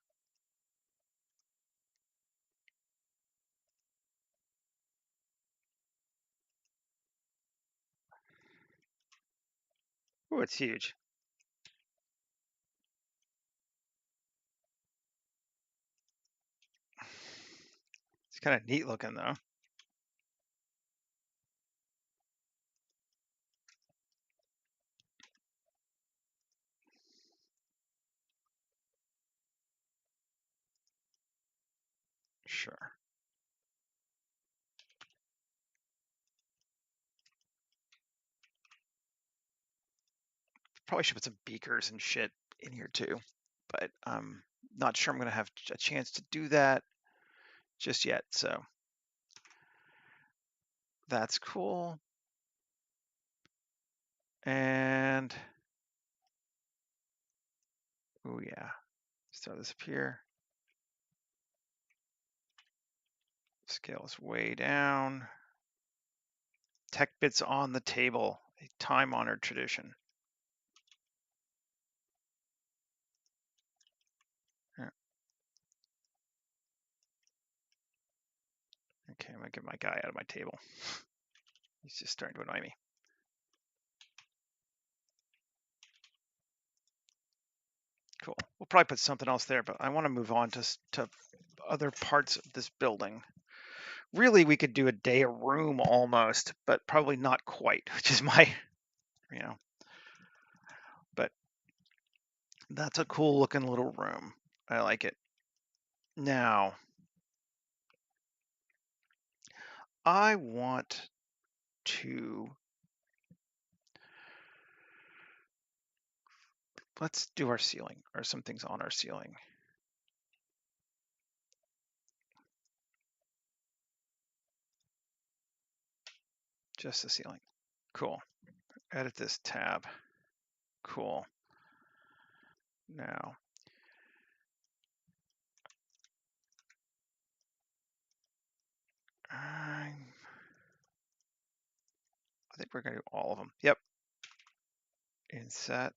Oh, it's huge. It's kind of neat looking though. Sure. Probably should put some beakers and shit in here too, but I'm not sure I'm going to have a chance to do that just yet. So that's cool. And oh yeah, let's throw this up here. Scale is way down. Tech bits on the table, a time-honored tradition. Yeah. Okay, I'm gonna get my guy out of my table. He's just starting to annoy me. Cool. We'll probably put something else there, but I want to move on to other parts of this building. Really, we could do a day a room almost, but probably not quite, which is my, you know. But that's a cool looking little room. I like it. Now, I want to, let's do our ceiling, or some things on our ceiling. Just the ceiling. Cool. Edit this tab. Cool. Now, I think we're going to do all of them. Yep. Inset.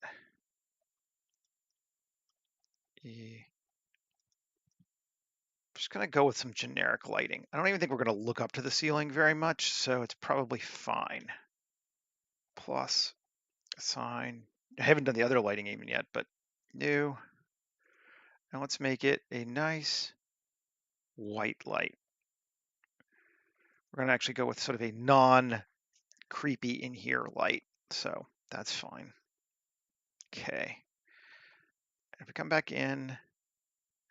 Just going to go with some generic lighting. I don't even think we're going to look up to the ceiling very much, so it's probably fine. Plus, assign. I haven't done the other lighting even yet, but new. Now let's make it a nice white light. We're going to actually go with sort of a non-creepy in here light, so that's fine. Okay. If we come back in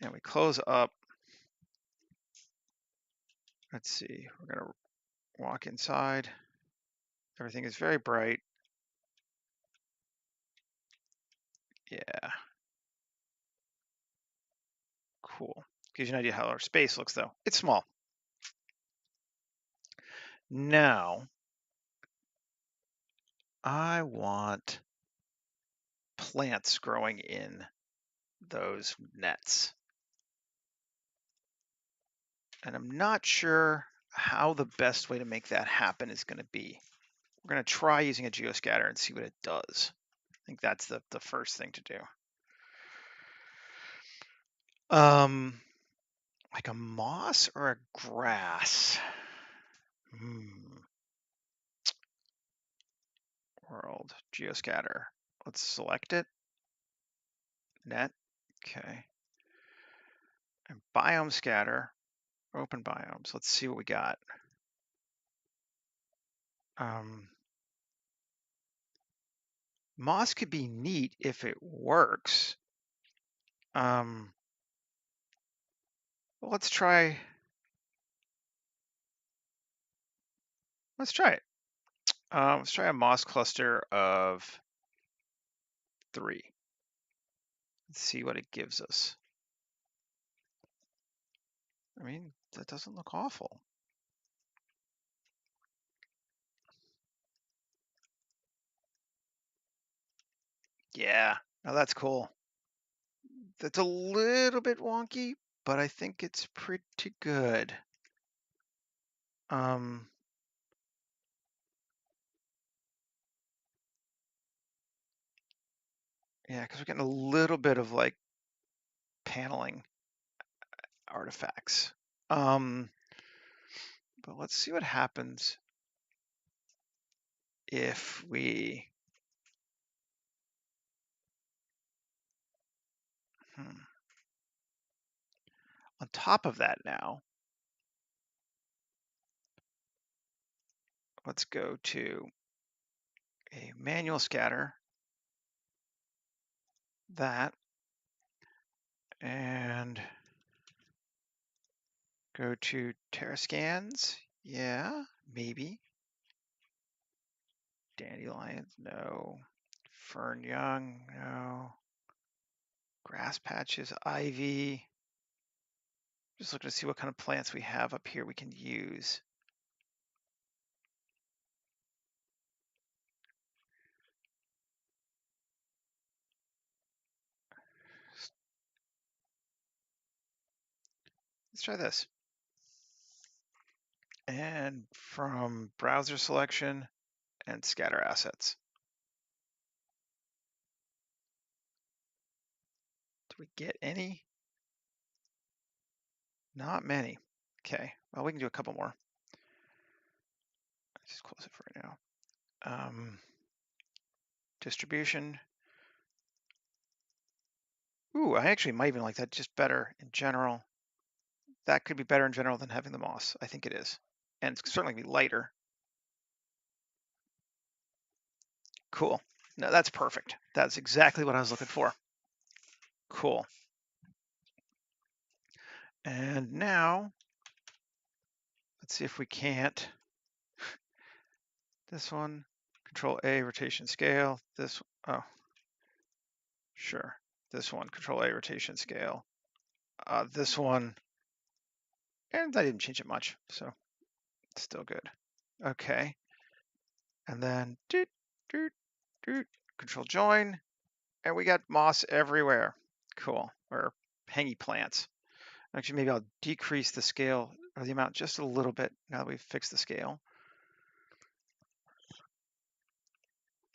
and we close up, let's see, we're going to walk inside. Everything is very bright. Yeah. Cool. Gives you an idea how our space looks, though. It's small. Now, I want plants growing in those nets. And I'm not sure how the best way to make that happen is going to be. We're going to try using a geoscatter and see what it does. I think that's the first thing to do. Like a moss or a grass? World, geoscatter. Let's select it. Net, okay. And biome scatter, open biomes. Let's see what we got. Moss could be neat if it works. Well, let's try it. Let's try a moss cluster of 3. Let's see what it gives us. I mean, that doesn't look awful. Yeah, now that's cool. That's a little bit wonky, but I think it's pretty good. Yeah, because we're getting a little bit of like paneling artifacts. But let's see what happens if we on top of that now, let's go to a manual scatter, that, and go to Terrascans. Yeah, maybe. Dandelions, no. Fern young, no. Grass patches, ivy. Just looking to see what kind of plants we have up here we can use. Let's try this. And from browser selection and scatter assets. Do we get any? Not many. Okay, well, we can do a couple more. Just close it for right now. Distribution. Ooh, I actually might even like that just better in general. That could be better in general than having the moss. I think it is. And it's certainly be lighter. Cool. No, that's perfect. That's exactly what I was looking for. Cool. And now, let's see if we can't. This one, Control A, rotation scale. This, oh, sure. This one, Control A, rotation scale. This one, and I didn't change it much, so it's still good. Okay. And then Control join, and we got moss everywhere. Cool. Or hangy plants. Actually, maybe I'll decrease the scale or the amount just a little bit now that we've fixed the scale.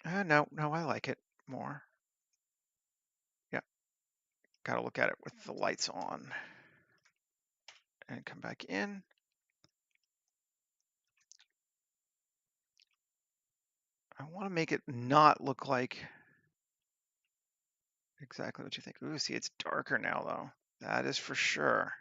No, I like it more. Yeah, got to look at it with the lights on. And come back in. I want to make it not look like exactly what you think. Ooh, see, it's darker now, though. That is for sure.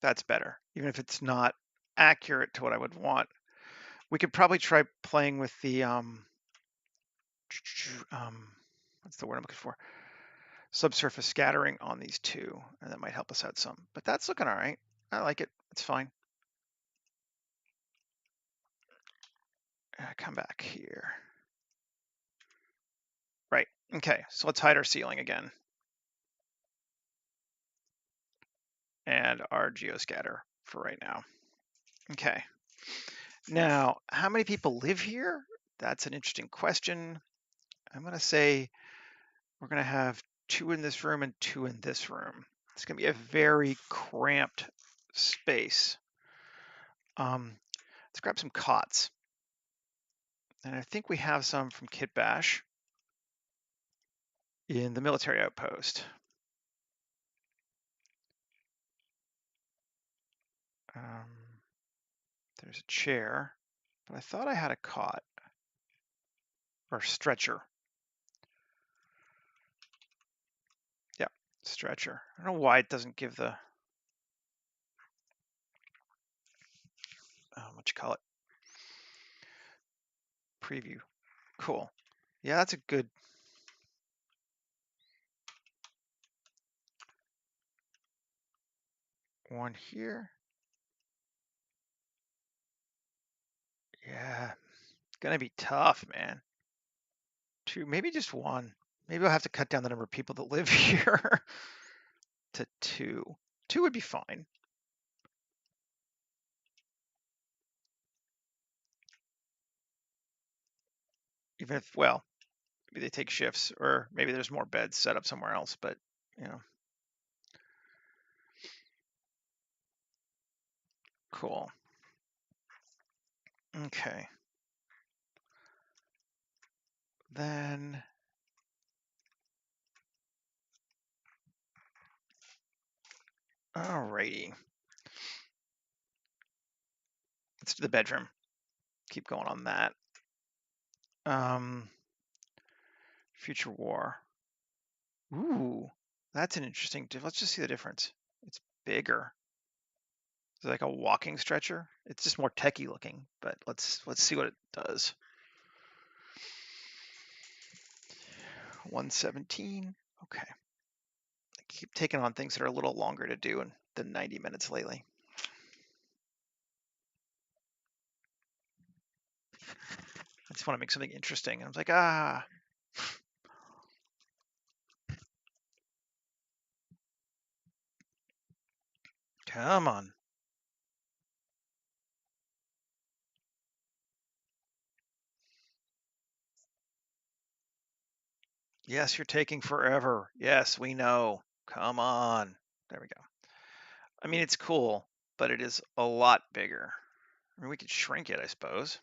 That's better, even if it's not accurate to what I would want. We could probably try playing with the what's the word I'm looking for? Subsurface scattering on these two, and that might help us out some. But that's looking all right. I like it. It's fine. Come back here. Right. Okay. So let's hide our ceiling again. And our geoscatter for right now. Okay. Now, how many people live here? That's an interesting question. I'm going to say we're going to have 2 in this room and 2 in this room. It's going to be a very cramped space. Let's grab some cots. And I think we have some from Kit Bash in the military outpost. There's a chair, but I thought I had a cot or stretcher. Yeah, stretcher. I don't know why it doesn't give the, what you call it, preview. Cool. Yeah, that's a good. One here. Yeah, gonna be tough, man. 2, maybe just 1. Maybe I'll have to cut down the number of people that live here to 2. 2 would be fine. Even if, well, maybe they take shifts, or maybe there's more beds set up somewhere else, but, you know. Cool. Okay. Then alrighty. Let's do the bedroom. Keep going on that. Future war. Ooh, that's an interesting. Let's just see the difference. It's bigger. It's like a walking stretcher. It's just more techie looking, but let's see what it does. 117. Okay. I keep taking on things that are a little longer to do than 90 minutes lately. I just want to make something interesting. And I was like, come on. Yes, you're taking forever. Yes, we know. Come on. There we go. I mean, it's cool, but it is a lot bigger. I mean, we could shrink it, I suppose.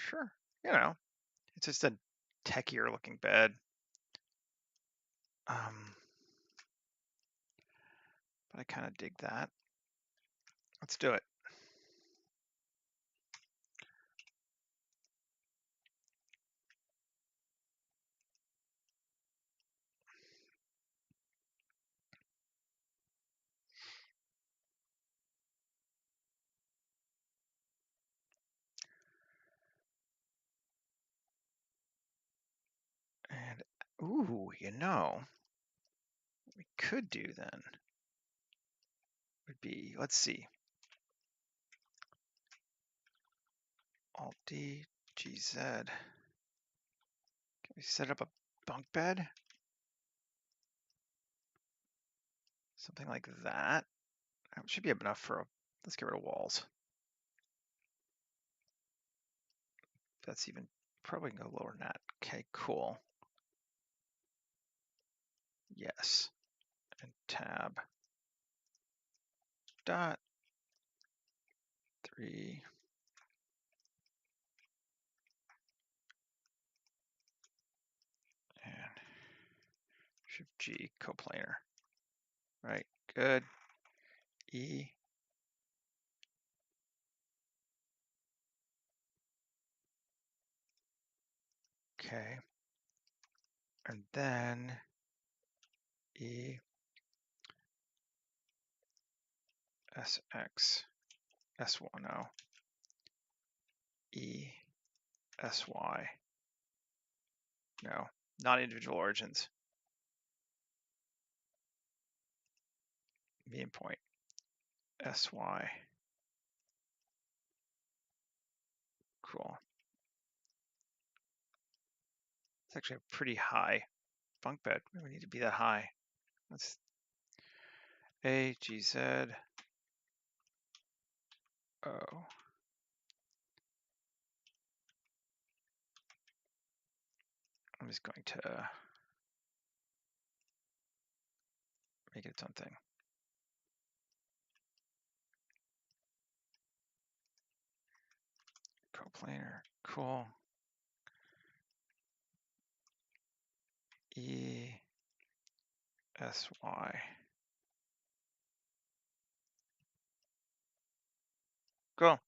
Sure. You know, it's just a techier looking bed. But I kind of dig that. Let's do it. And, ooh, you know, what we could do then would be, let's see. Alt-D, GZ. Can we set up a bunk bed? Something like that. That should be enough for a, let's get rid of walls. That's even, probably can go lower than that. Okay, cool. Yes. And tab. Dot. 3. And Shift G, coplanar. Right, good. E. Okay. And then E. SX. S10. E. SY. No, not individual origins. Mean point SY. Cool. It's actually a pretty high bunk bed. We don't need to be that high. Let's A, G, Z, O. I'm just going to make it its own thing. Coplanar, cool. E, S, Y. Cool.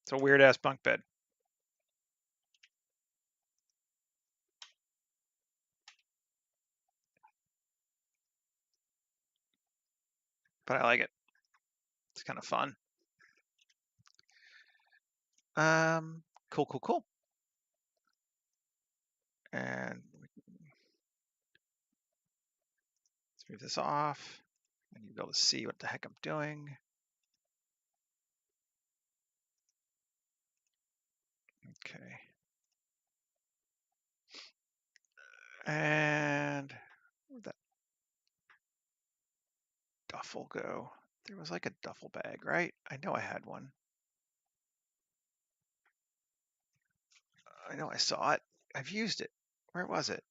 It's a weird ass bunk bed. But I like it. It's kind of fun. Cool. And let's move this off. I need to be able to see what the heck I'm doing. Okay. And where'd that duffel go? There was like a duffel bag, right? I know I had one. I know I saw it. I've used it. Where was it?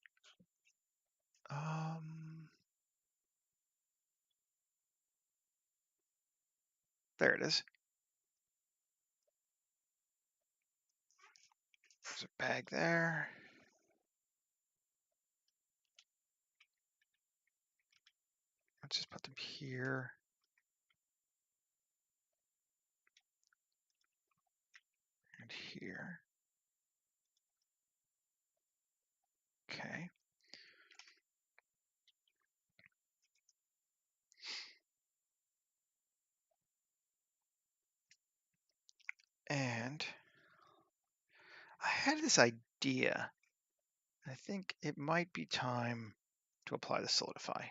There it is. There's a bag there. Let's just put them here. And here. Okay. And I had this idea. I think it might be time to apply the solidify.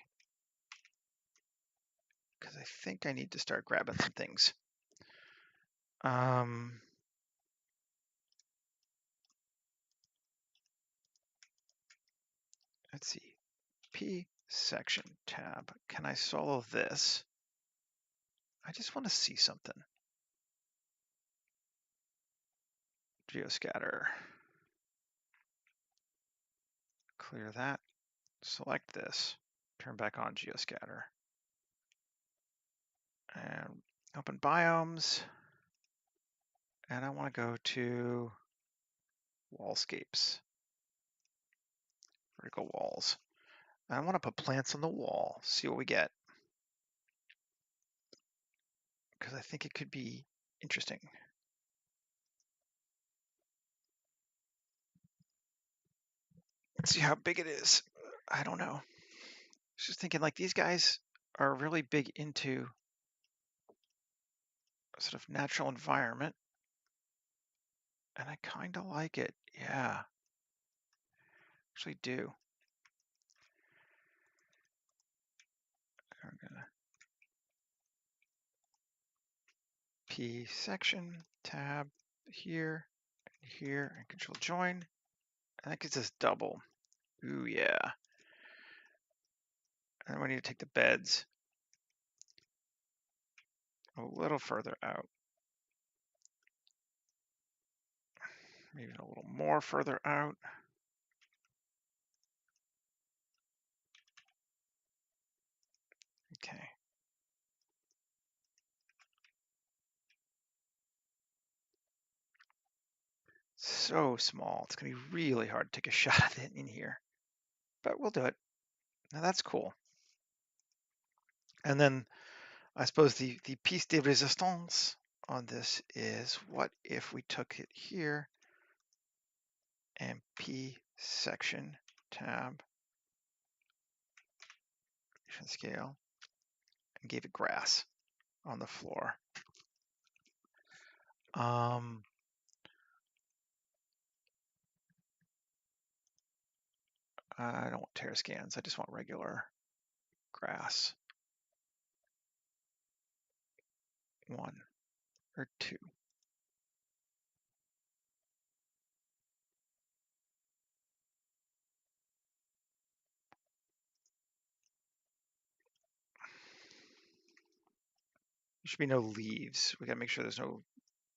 Because I think I need to start grabbing some things. Let's see. P section tab. Can I solo this? I just want to see something. Geoscatter. Clear that. Select this. Turn back on geoscatter. And open biomes. And I want to go to wallscapes. Vertical walls. And I want to put plants on the wall. See what we get. Because I think it could be interesting. Let's see how big it is. I don't know. I was just thinking like these guys are really big into sort of natural environment. And I kind of like it. Yeah. Actually do. I'm gonna P section, tab here, and here, and control join. And that gets us double. Ooh, yeah. And we need to take the beds a little further out. Maybe a little more further out. Okay. So small. It's going to be really hard to take a shot of it in here. But we'll do it. Now that's cool. And then I suppose the piece de resistance on this is what if we took it here and P section tab scale and gave it grass on the floor. I don't want tear scans. I just want regular grass. 1 or 2. There should be no leaves. We gotta make sure there's no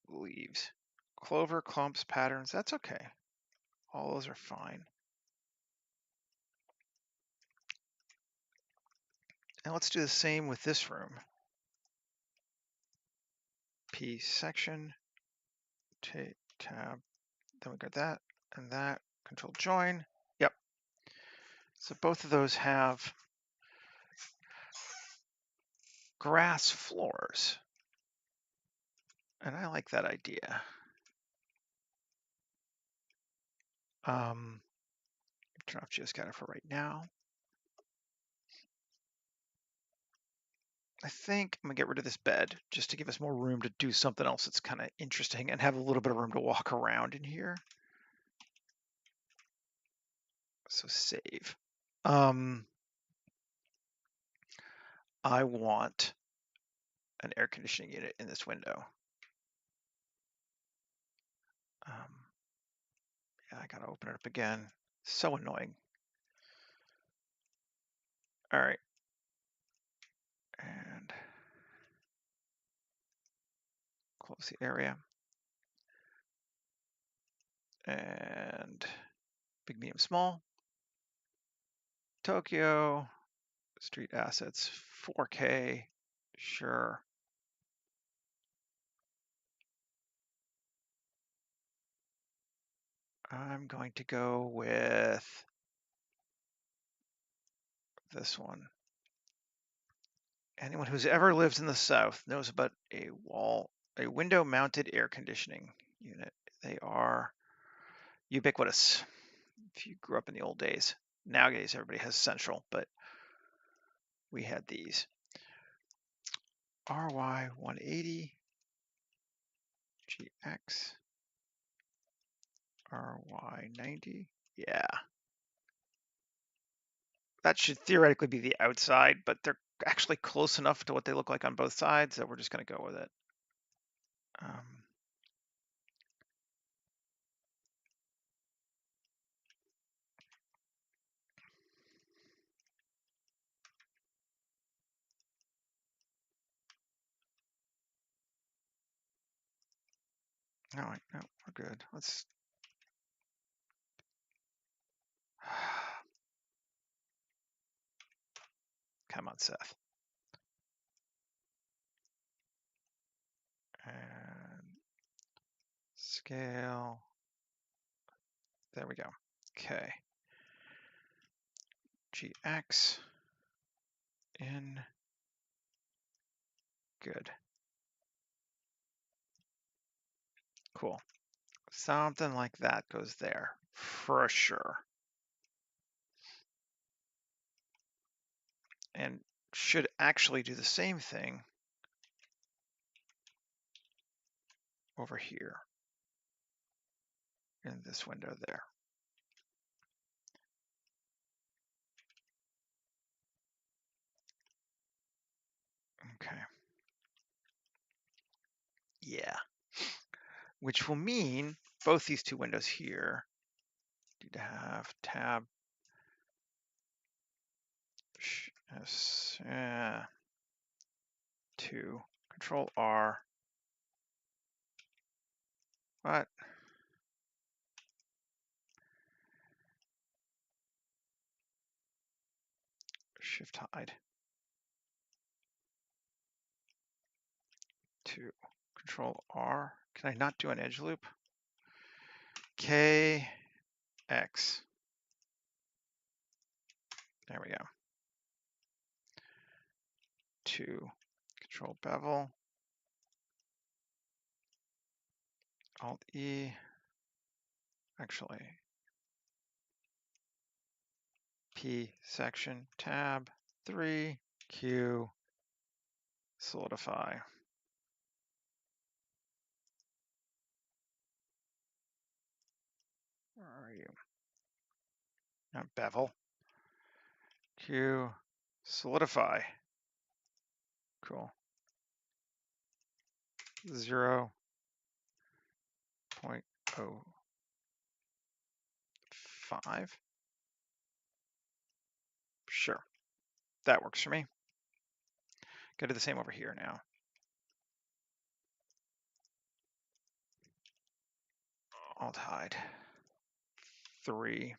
leaves. Clover, clumps, patterns, that's okay. All those are fine. And let's do the same with this room. P section, tab, then we got that and that, control join. Yep. So both of those have grass floors. And I like that idea. Turn off geoscatter for right now. I think I'm gonna get rid of this bed just to give us more room to do something else that's kind of interesting and have a little bit of room to walk around in here. So save. I want an air conditioning unit in this window. Yeah, I gotta open it up again. So annoying. All right. And close the area. And big, medium, small. Tokyo, street assets, 4K, sure. I'm going to go with this one. Anyone who's ever lived in the South knows about a window-mounted air conditioning unit. They are ubiquitous. If you grew up in the old days, nowadays everybody has central, but we had these. RY 180, GX, RY 90. Yeah. That should theoretically be the outside, but they're actually close enough to what they look like on both sides that we're just going to go with it. No, we're good. Let's come on, Seth. And scale. There we go. Okay. GX in. Good. Cool. Something like that goes there for sure. And should actually do the same thing over here in this window there. Okay. Yeah. Which will mean both these two windows here need to have tab S2, control R. What? Shift hide. 2, control R. Can I not do an edge loop? K, X. There we go. 2, control bevel. Alt E. Actually, P section, tab 3, Q, solidify. Where are you? Bevel. Q, solidify. Cool. 0.05. Sure, that works for me. Gotta do the same over here now. Alt hide. 3.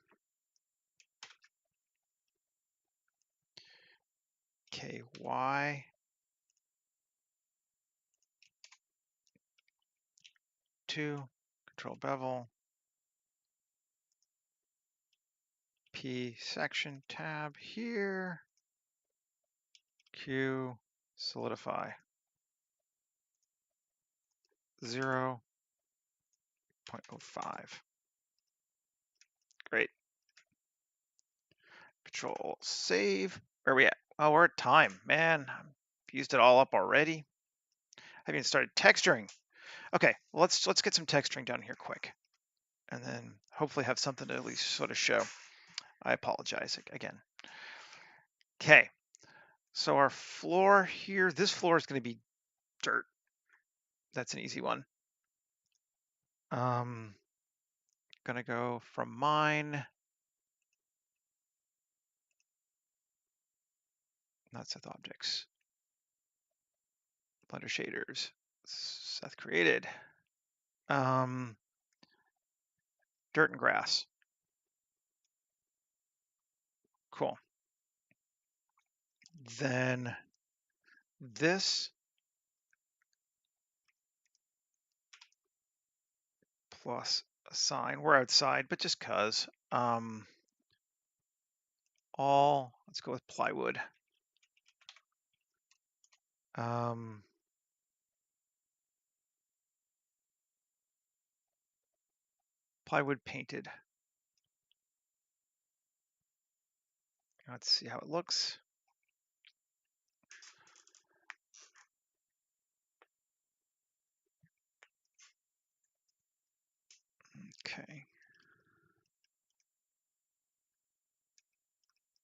KY. 2. Control bevel. P section tab here. Q solidify. 0.05. Great. Control save. Where are we at? Oh, we're at time. Man, I've used it all up already. I haven't even started texturing. Okay, well, let's get some texturing done here quick, and then hopefully have something to at least sort of show. I apologize again. Okay, so our floor here, this floor is going to be dirt. That's an easy one. Gonna go from mine. Not Seth objects. Blender shaders. Seth created. Dirt and grass. Cool. Then this plus a sign. We're outside, but just cause. Let's go with plywood. Plywood painted. Let's see how it looks. Okay.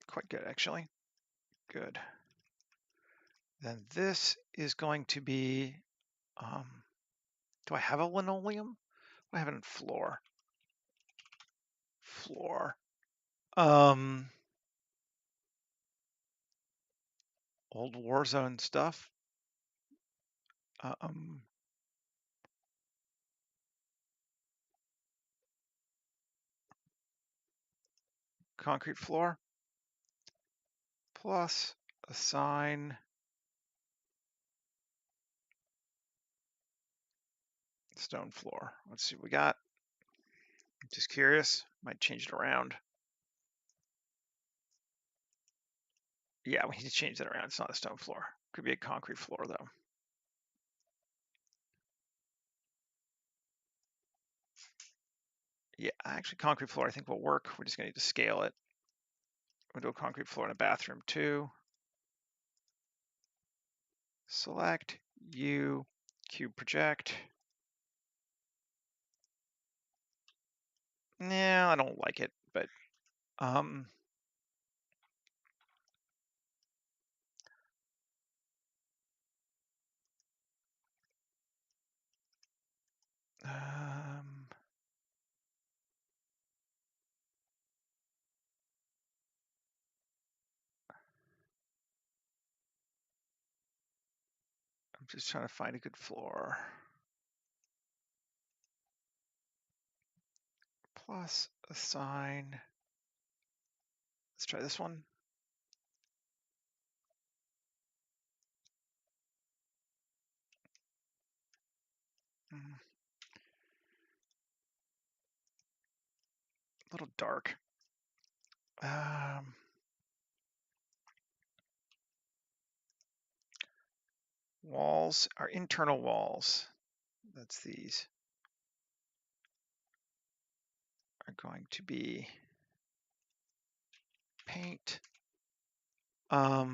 Quite good, actually. Good. Then this is going to be, do I have a linoleum? I have it in floor. Floor. Old Warzone stuff. Concrete floor. Plus assign stone floor. Let's see what we got. Just curious. Might change it around. Yeah, we need to change that around. It's not a stone floor. Could be a concrete floor, though. Yeah, actually, concrete floor I think will work. We're just going to need to scale it. We'll do a concrete floor in a bathroom, too. Select U, cube project. Yeah, I don't like it, but I'm just trying to find a good floor. Plus assign. Let's try this one. A little dark. Walls, our internal walls, that's these, are going to be paint. Or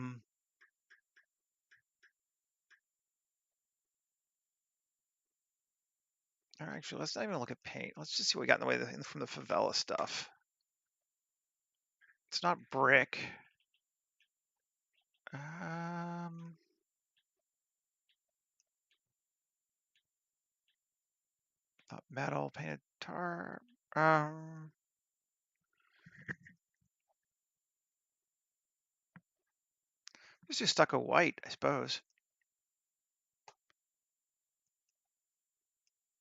actually, let's not even look at paint. Let's just see what we got in the way from the favela stuff. It's not brick. Not metal, painted tar. Let's do stucco white, I suppose.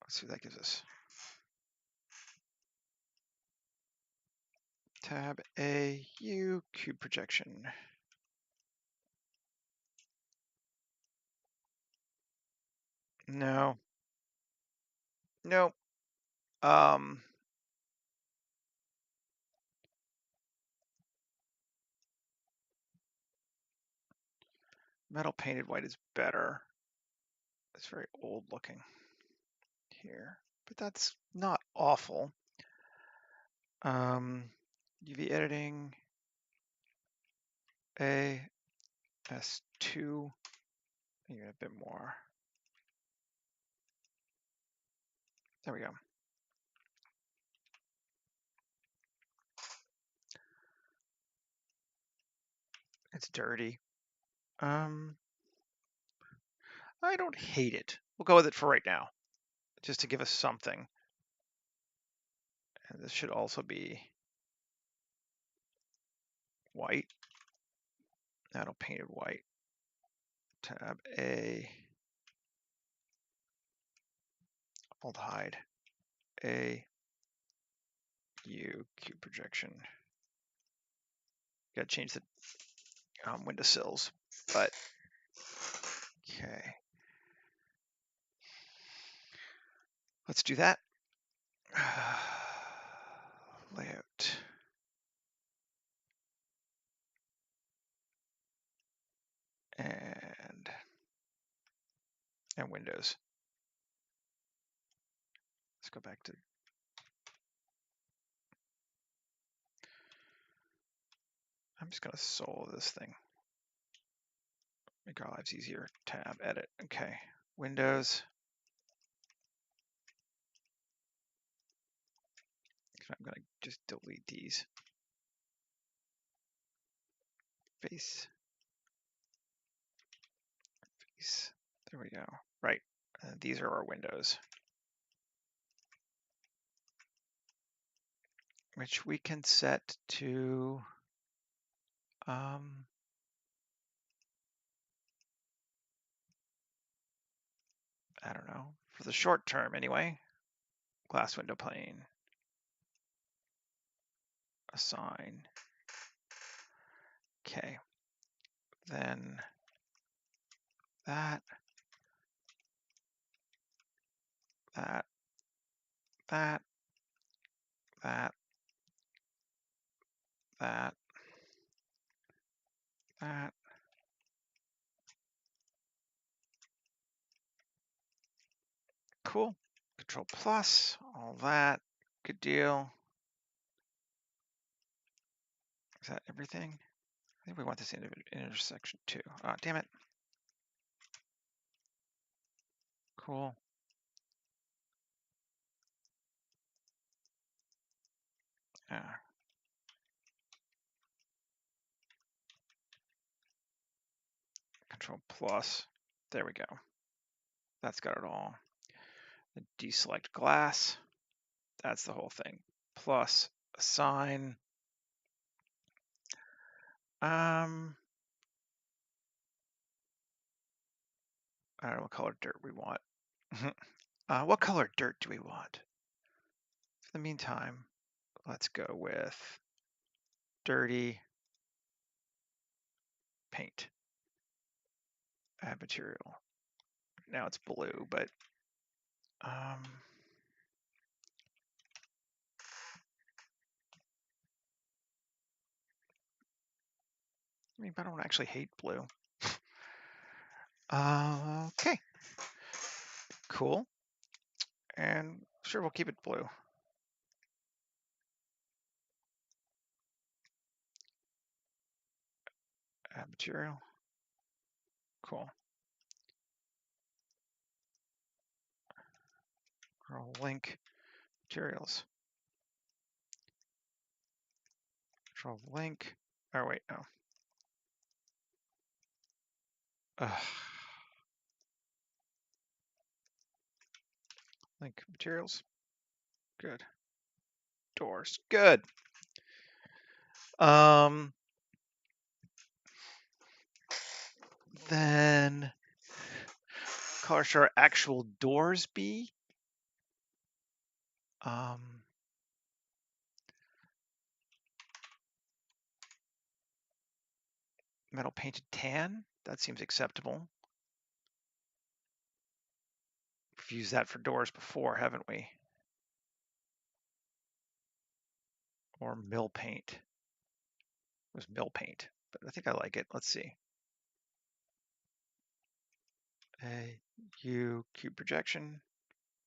Let's see what that gives us. Tab A, U, cube projection. No. Nope. Metal painted white is better. It's very old looking here, but that's not awful. UV editing, A, S2, even a bit more. There we go. It's dirty. I don't hate it. We'll go with it for right now, just to give us something. And this should also be white. That'll painted white. Tab A, aldehyde, A, U, cube projection. Got to change the windowsills, but okay. Let's do that. Layout. And Windows. Let's go back to I'm just going to solo this thing. Make our lives easier. Tab, edit. Okay. Windows. I'm going to just delete these. Face. Face. There we go. Right. These are our windows, which we can set to I don't know, for the short term anyway. Glass window plane. Assign. Okay. Then that, that, that, that, that, that. Cool. Control plus, all that. Good deal. Is that everything? I think we want this intersection too. Oh, damn it. Cool. Control plus. There we go. That's got it all. The deselect glass. That's the whole thing. Plus assign. I don't know what color dirt we want. What color dirt do we want? For the meantime, let's go with dirty paint. Add material. Now it's blue, but I mean, I don't actually hate blue. Okay. Cool. And sure, we'll keep it blue. Add material. Cool. Link materials. Control link. Oh, wait, no. Link materials. Good. Doors. Good. Then color should our actual doors be? Metal painted tan. That seems acceptable. We've used that for doors before, haven't we? Or mill paint. It was mill paint, but I think I like it. Let's see. U cube projection.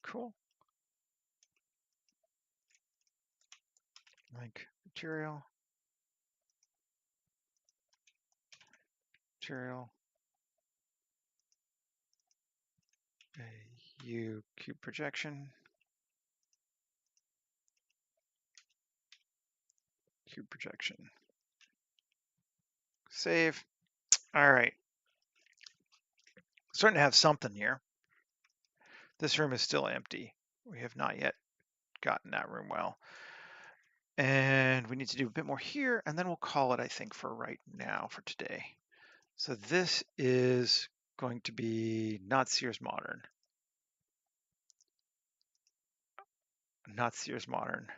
Cool. Like material. U cube projection. Cube projection. Save. All right. Starting to have something here. This room is still empty. We have not yet gotten that room well. And we need to do a bit more here, and then we'll call it, I think, for right now, for today. So this is going to be not Sears Modern. Not Sears Modern.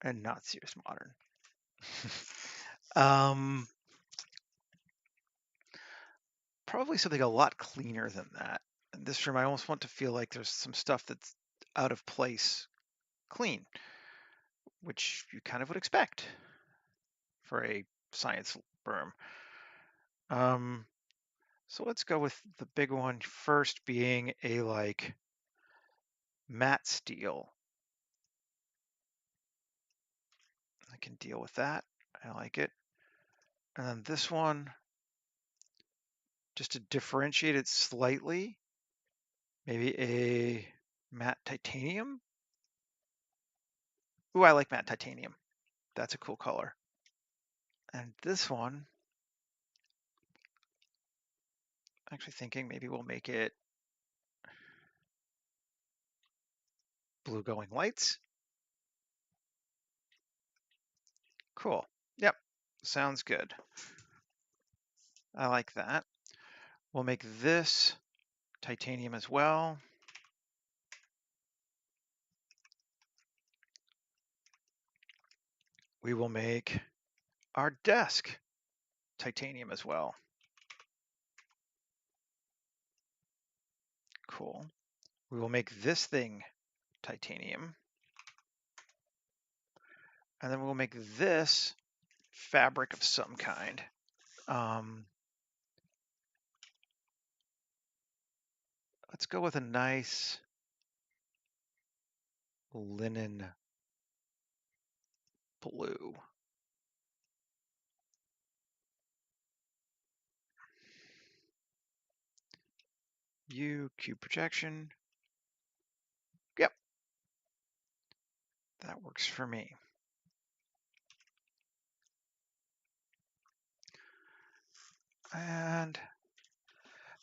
And not Sears Modern. Probably something a lot cleaner than that. In this room, I almost want to feel like there's some stuff that's out of place clean, which you kind of would expect for a science room. So let's go with the big one first being a like matte steel. I can deal with that. I like it. And then this one, just to differentiate it slightly, maybe a matte titanium. Ooh, I like matte titanium. That's a cool color. And this one, actually thinking maybe we'll make it blue going lights. Cool. Yep, sounds good. I like that. We'll make this titanium as well. We will make our desk titanium as well. Cool. We will make this thing titanium. And then we'll make this fabric of some kind. Let's go with a nice linen blue. U cube projection. Yep, that works for me. And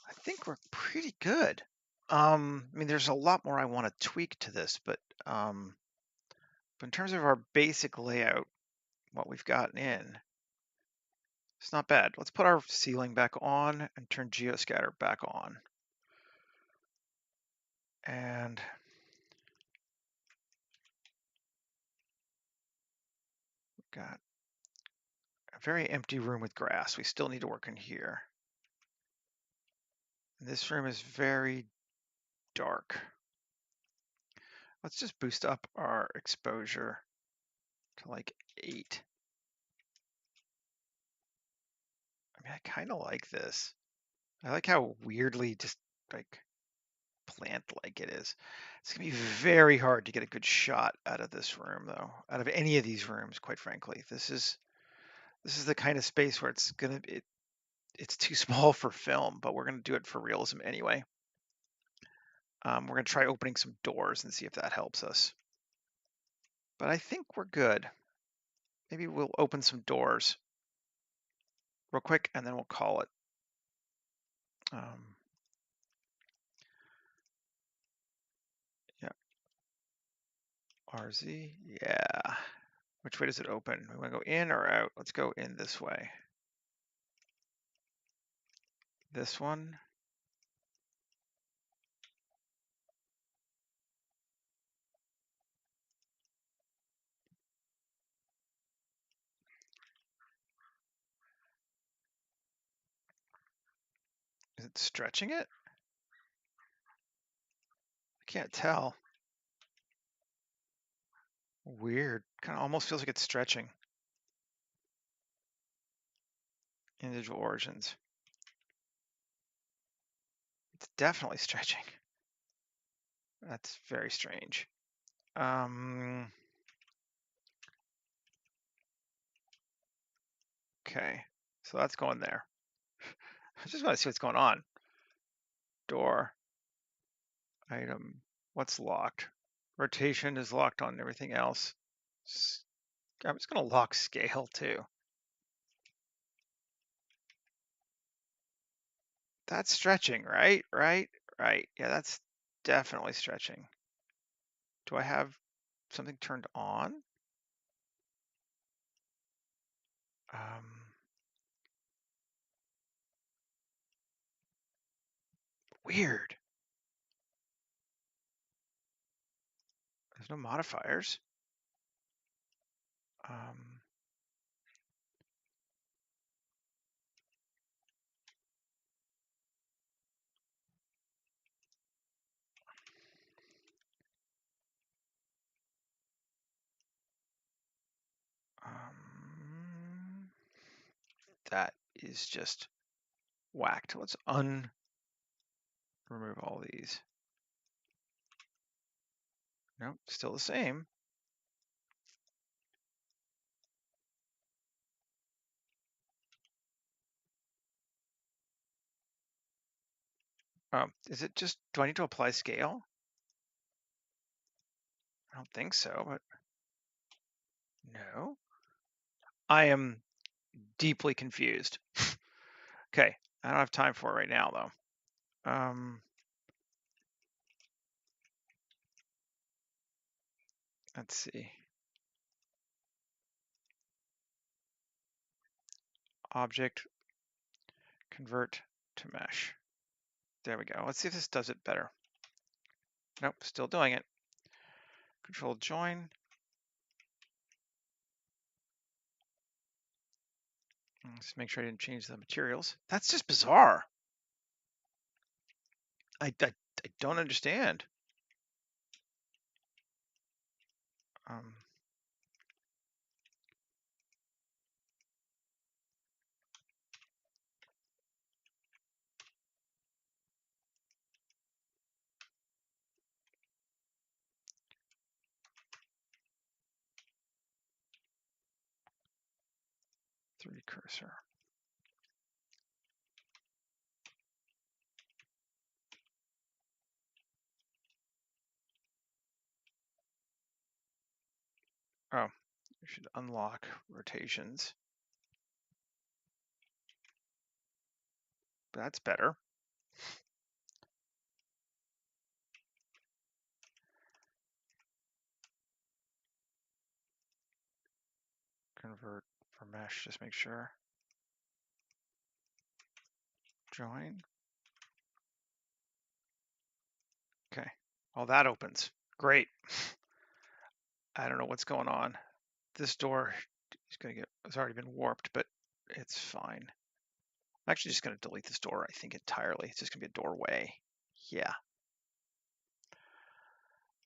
I think we're pretty good. I mean, there's a lot more I want to tweak to this, but in terms of our basic layout, what we've gotten in, it's not bad. Let's put our ceiling back on and turn geoscatter back on. And we've got a very empty room with grass. We still need to work in here. And this room is very dark. Let's just boost up our exposure to like 8. I mean, I kind of like this. I like how weirdly just like plant-like it is. It's gonna be very hard to get a good shot out of this room, though. Out of any of these rooms, quite frankly. This is the kind of space where it's too small for film, but we're gonna do it for realism anyway. We're gonna try opening some doors and see if that helps us. But I think we're good. maybe we'll open some doors real quick and then we'll call it. Yeah, RZ, yeah. Which way does it open? We want to go in or out? Let's go in this way. This one. Is it stretching it? I can't tell. Weird. Kind of almost feels like it's stretching. Individual origins. It's definitely stretching. That's very strange. Okay, so that's going there. I just want to see what's going on. Door. Item. What's locked? Rotation is locked on everything else. I'm just going to lock scale too. That's stretching, right? Right? Yeah, that's definitely stretching. Do I have something turned on? Weird. There's no modifiers. That is just whacked. Let's remove all these. Nope, still the same. Is it just, do I need to apply scale? I don't think so, but no. I am deeply confused. Okay, I don't have time for it right now though. Let's see. Object, convert to mesh. There we go. Let's see if this does it better. Nope, still doing it. Control join. Let's make sure I didn't change the materials. That's just bizarre. I don't understand. 3 cursor. Oh, we should unlock rotations. That's better. Convert for mesh, just make sure. Join. Okay, well that opens. Great. I don't know what's going on. This door is gonna get, it's already been warped, but it's fine. I'm actually just gonna delete this door, I think, entirely. It's just gonna be a doorway. Yeah.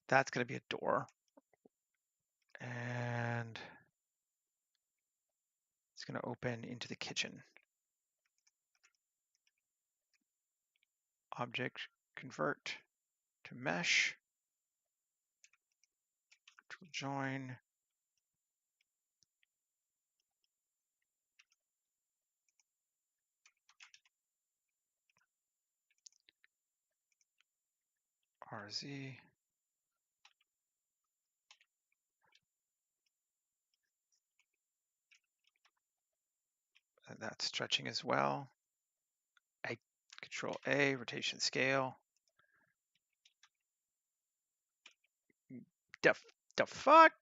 That's gonna be a door. And it's gonna open into the kitchen. Object, convert to mesh. Join. RZ. That's stretching as well. Control A, rotation scale. The fuck?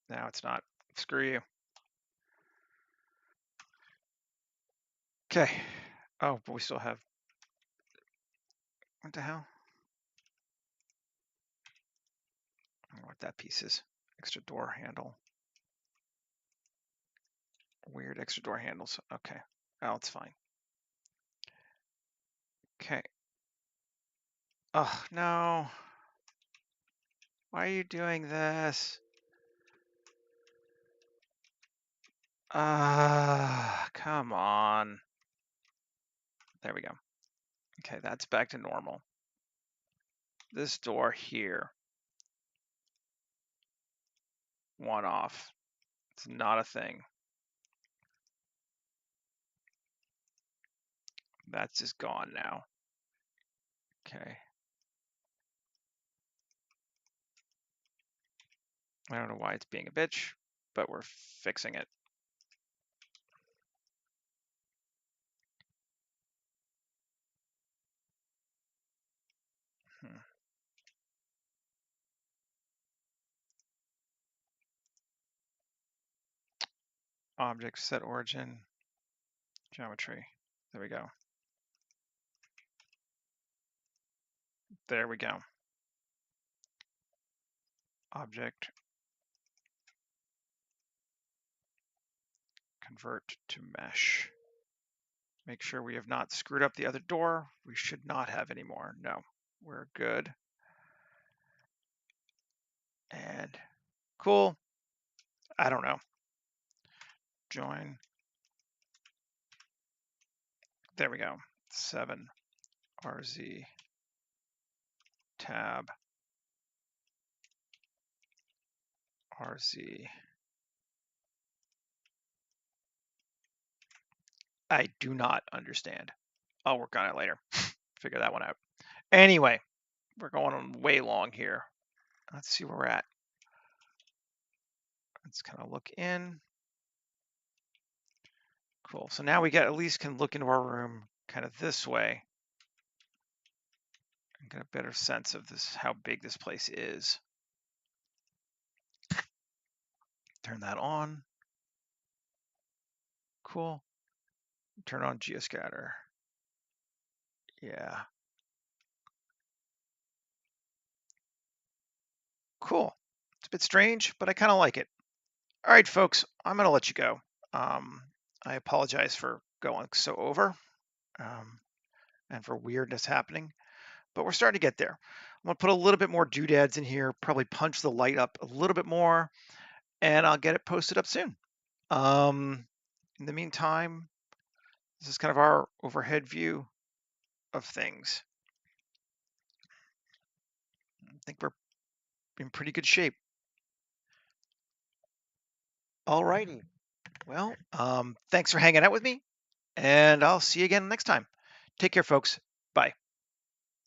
Now it's not. Screw you. Okay. Oh, but we still have. What the hell? I don't know what that piece is. Extra door handle. Weird extra door handles. Okay. Oh, it's fine. Okay. Oh, no. Why are you doing this? Come on. There we go. Okay, that's back to normal. This door here. One off. It's not a thing. That's just gone now. Okay. I don't know why it's being a bitch, but we're fixing it. Object set origin, geometry. There we go. There we go. Object, convert to mesh. Make sure we have not screwed up the other door. We should not have anymore. No, we're good. And cool. I don't know. Join. There we go. 7 RZ tab RZ. I do not understand. I'll work on it later. Figure that one out. Anyway, we're going on way long here. Let's see where we're at. Let's kind of look in. Cool. So now we get at least can look into our room kind of this way and get a better sense of this, how big this place is. Turn that on. Cool. Turn on geoscatter. Yeah. Cool. It's a bit strange, but I kind of like it. All right, folks, I'm going to let you go. I apologize for going so over and for weirdness happening, but we're starting to get there. I'm going to put a little bit more doodads in here, probably punch the light up a little bit more, and I'll get it posted up soon. In the meantime, this is kind of our overhead view of things. I think we're in pretty good shape. All righty. Well, thanks for hanging out with me, and I'll see you again next time. Take care, folks. Bye.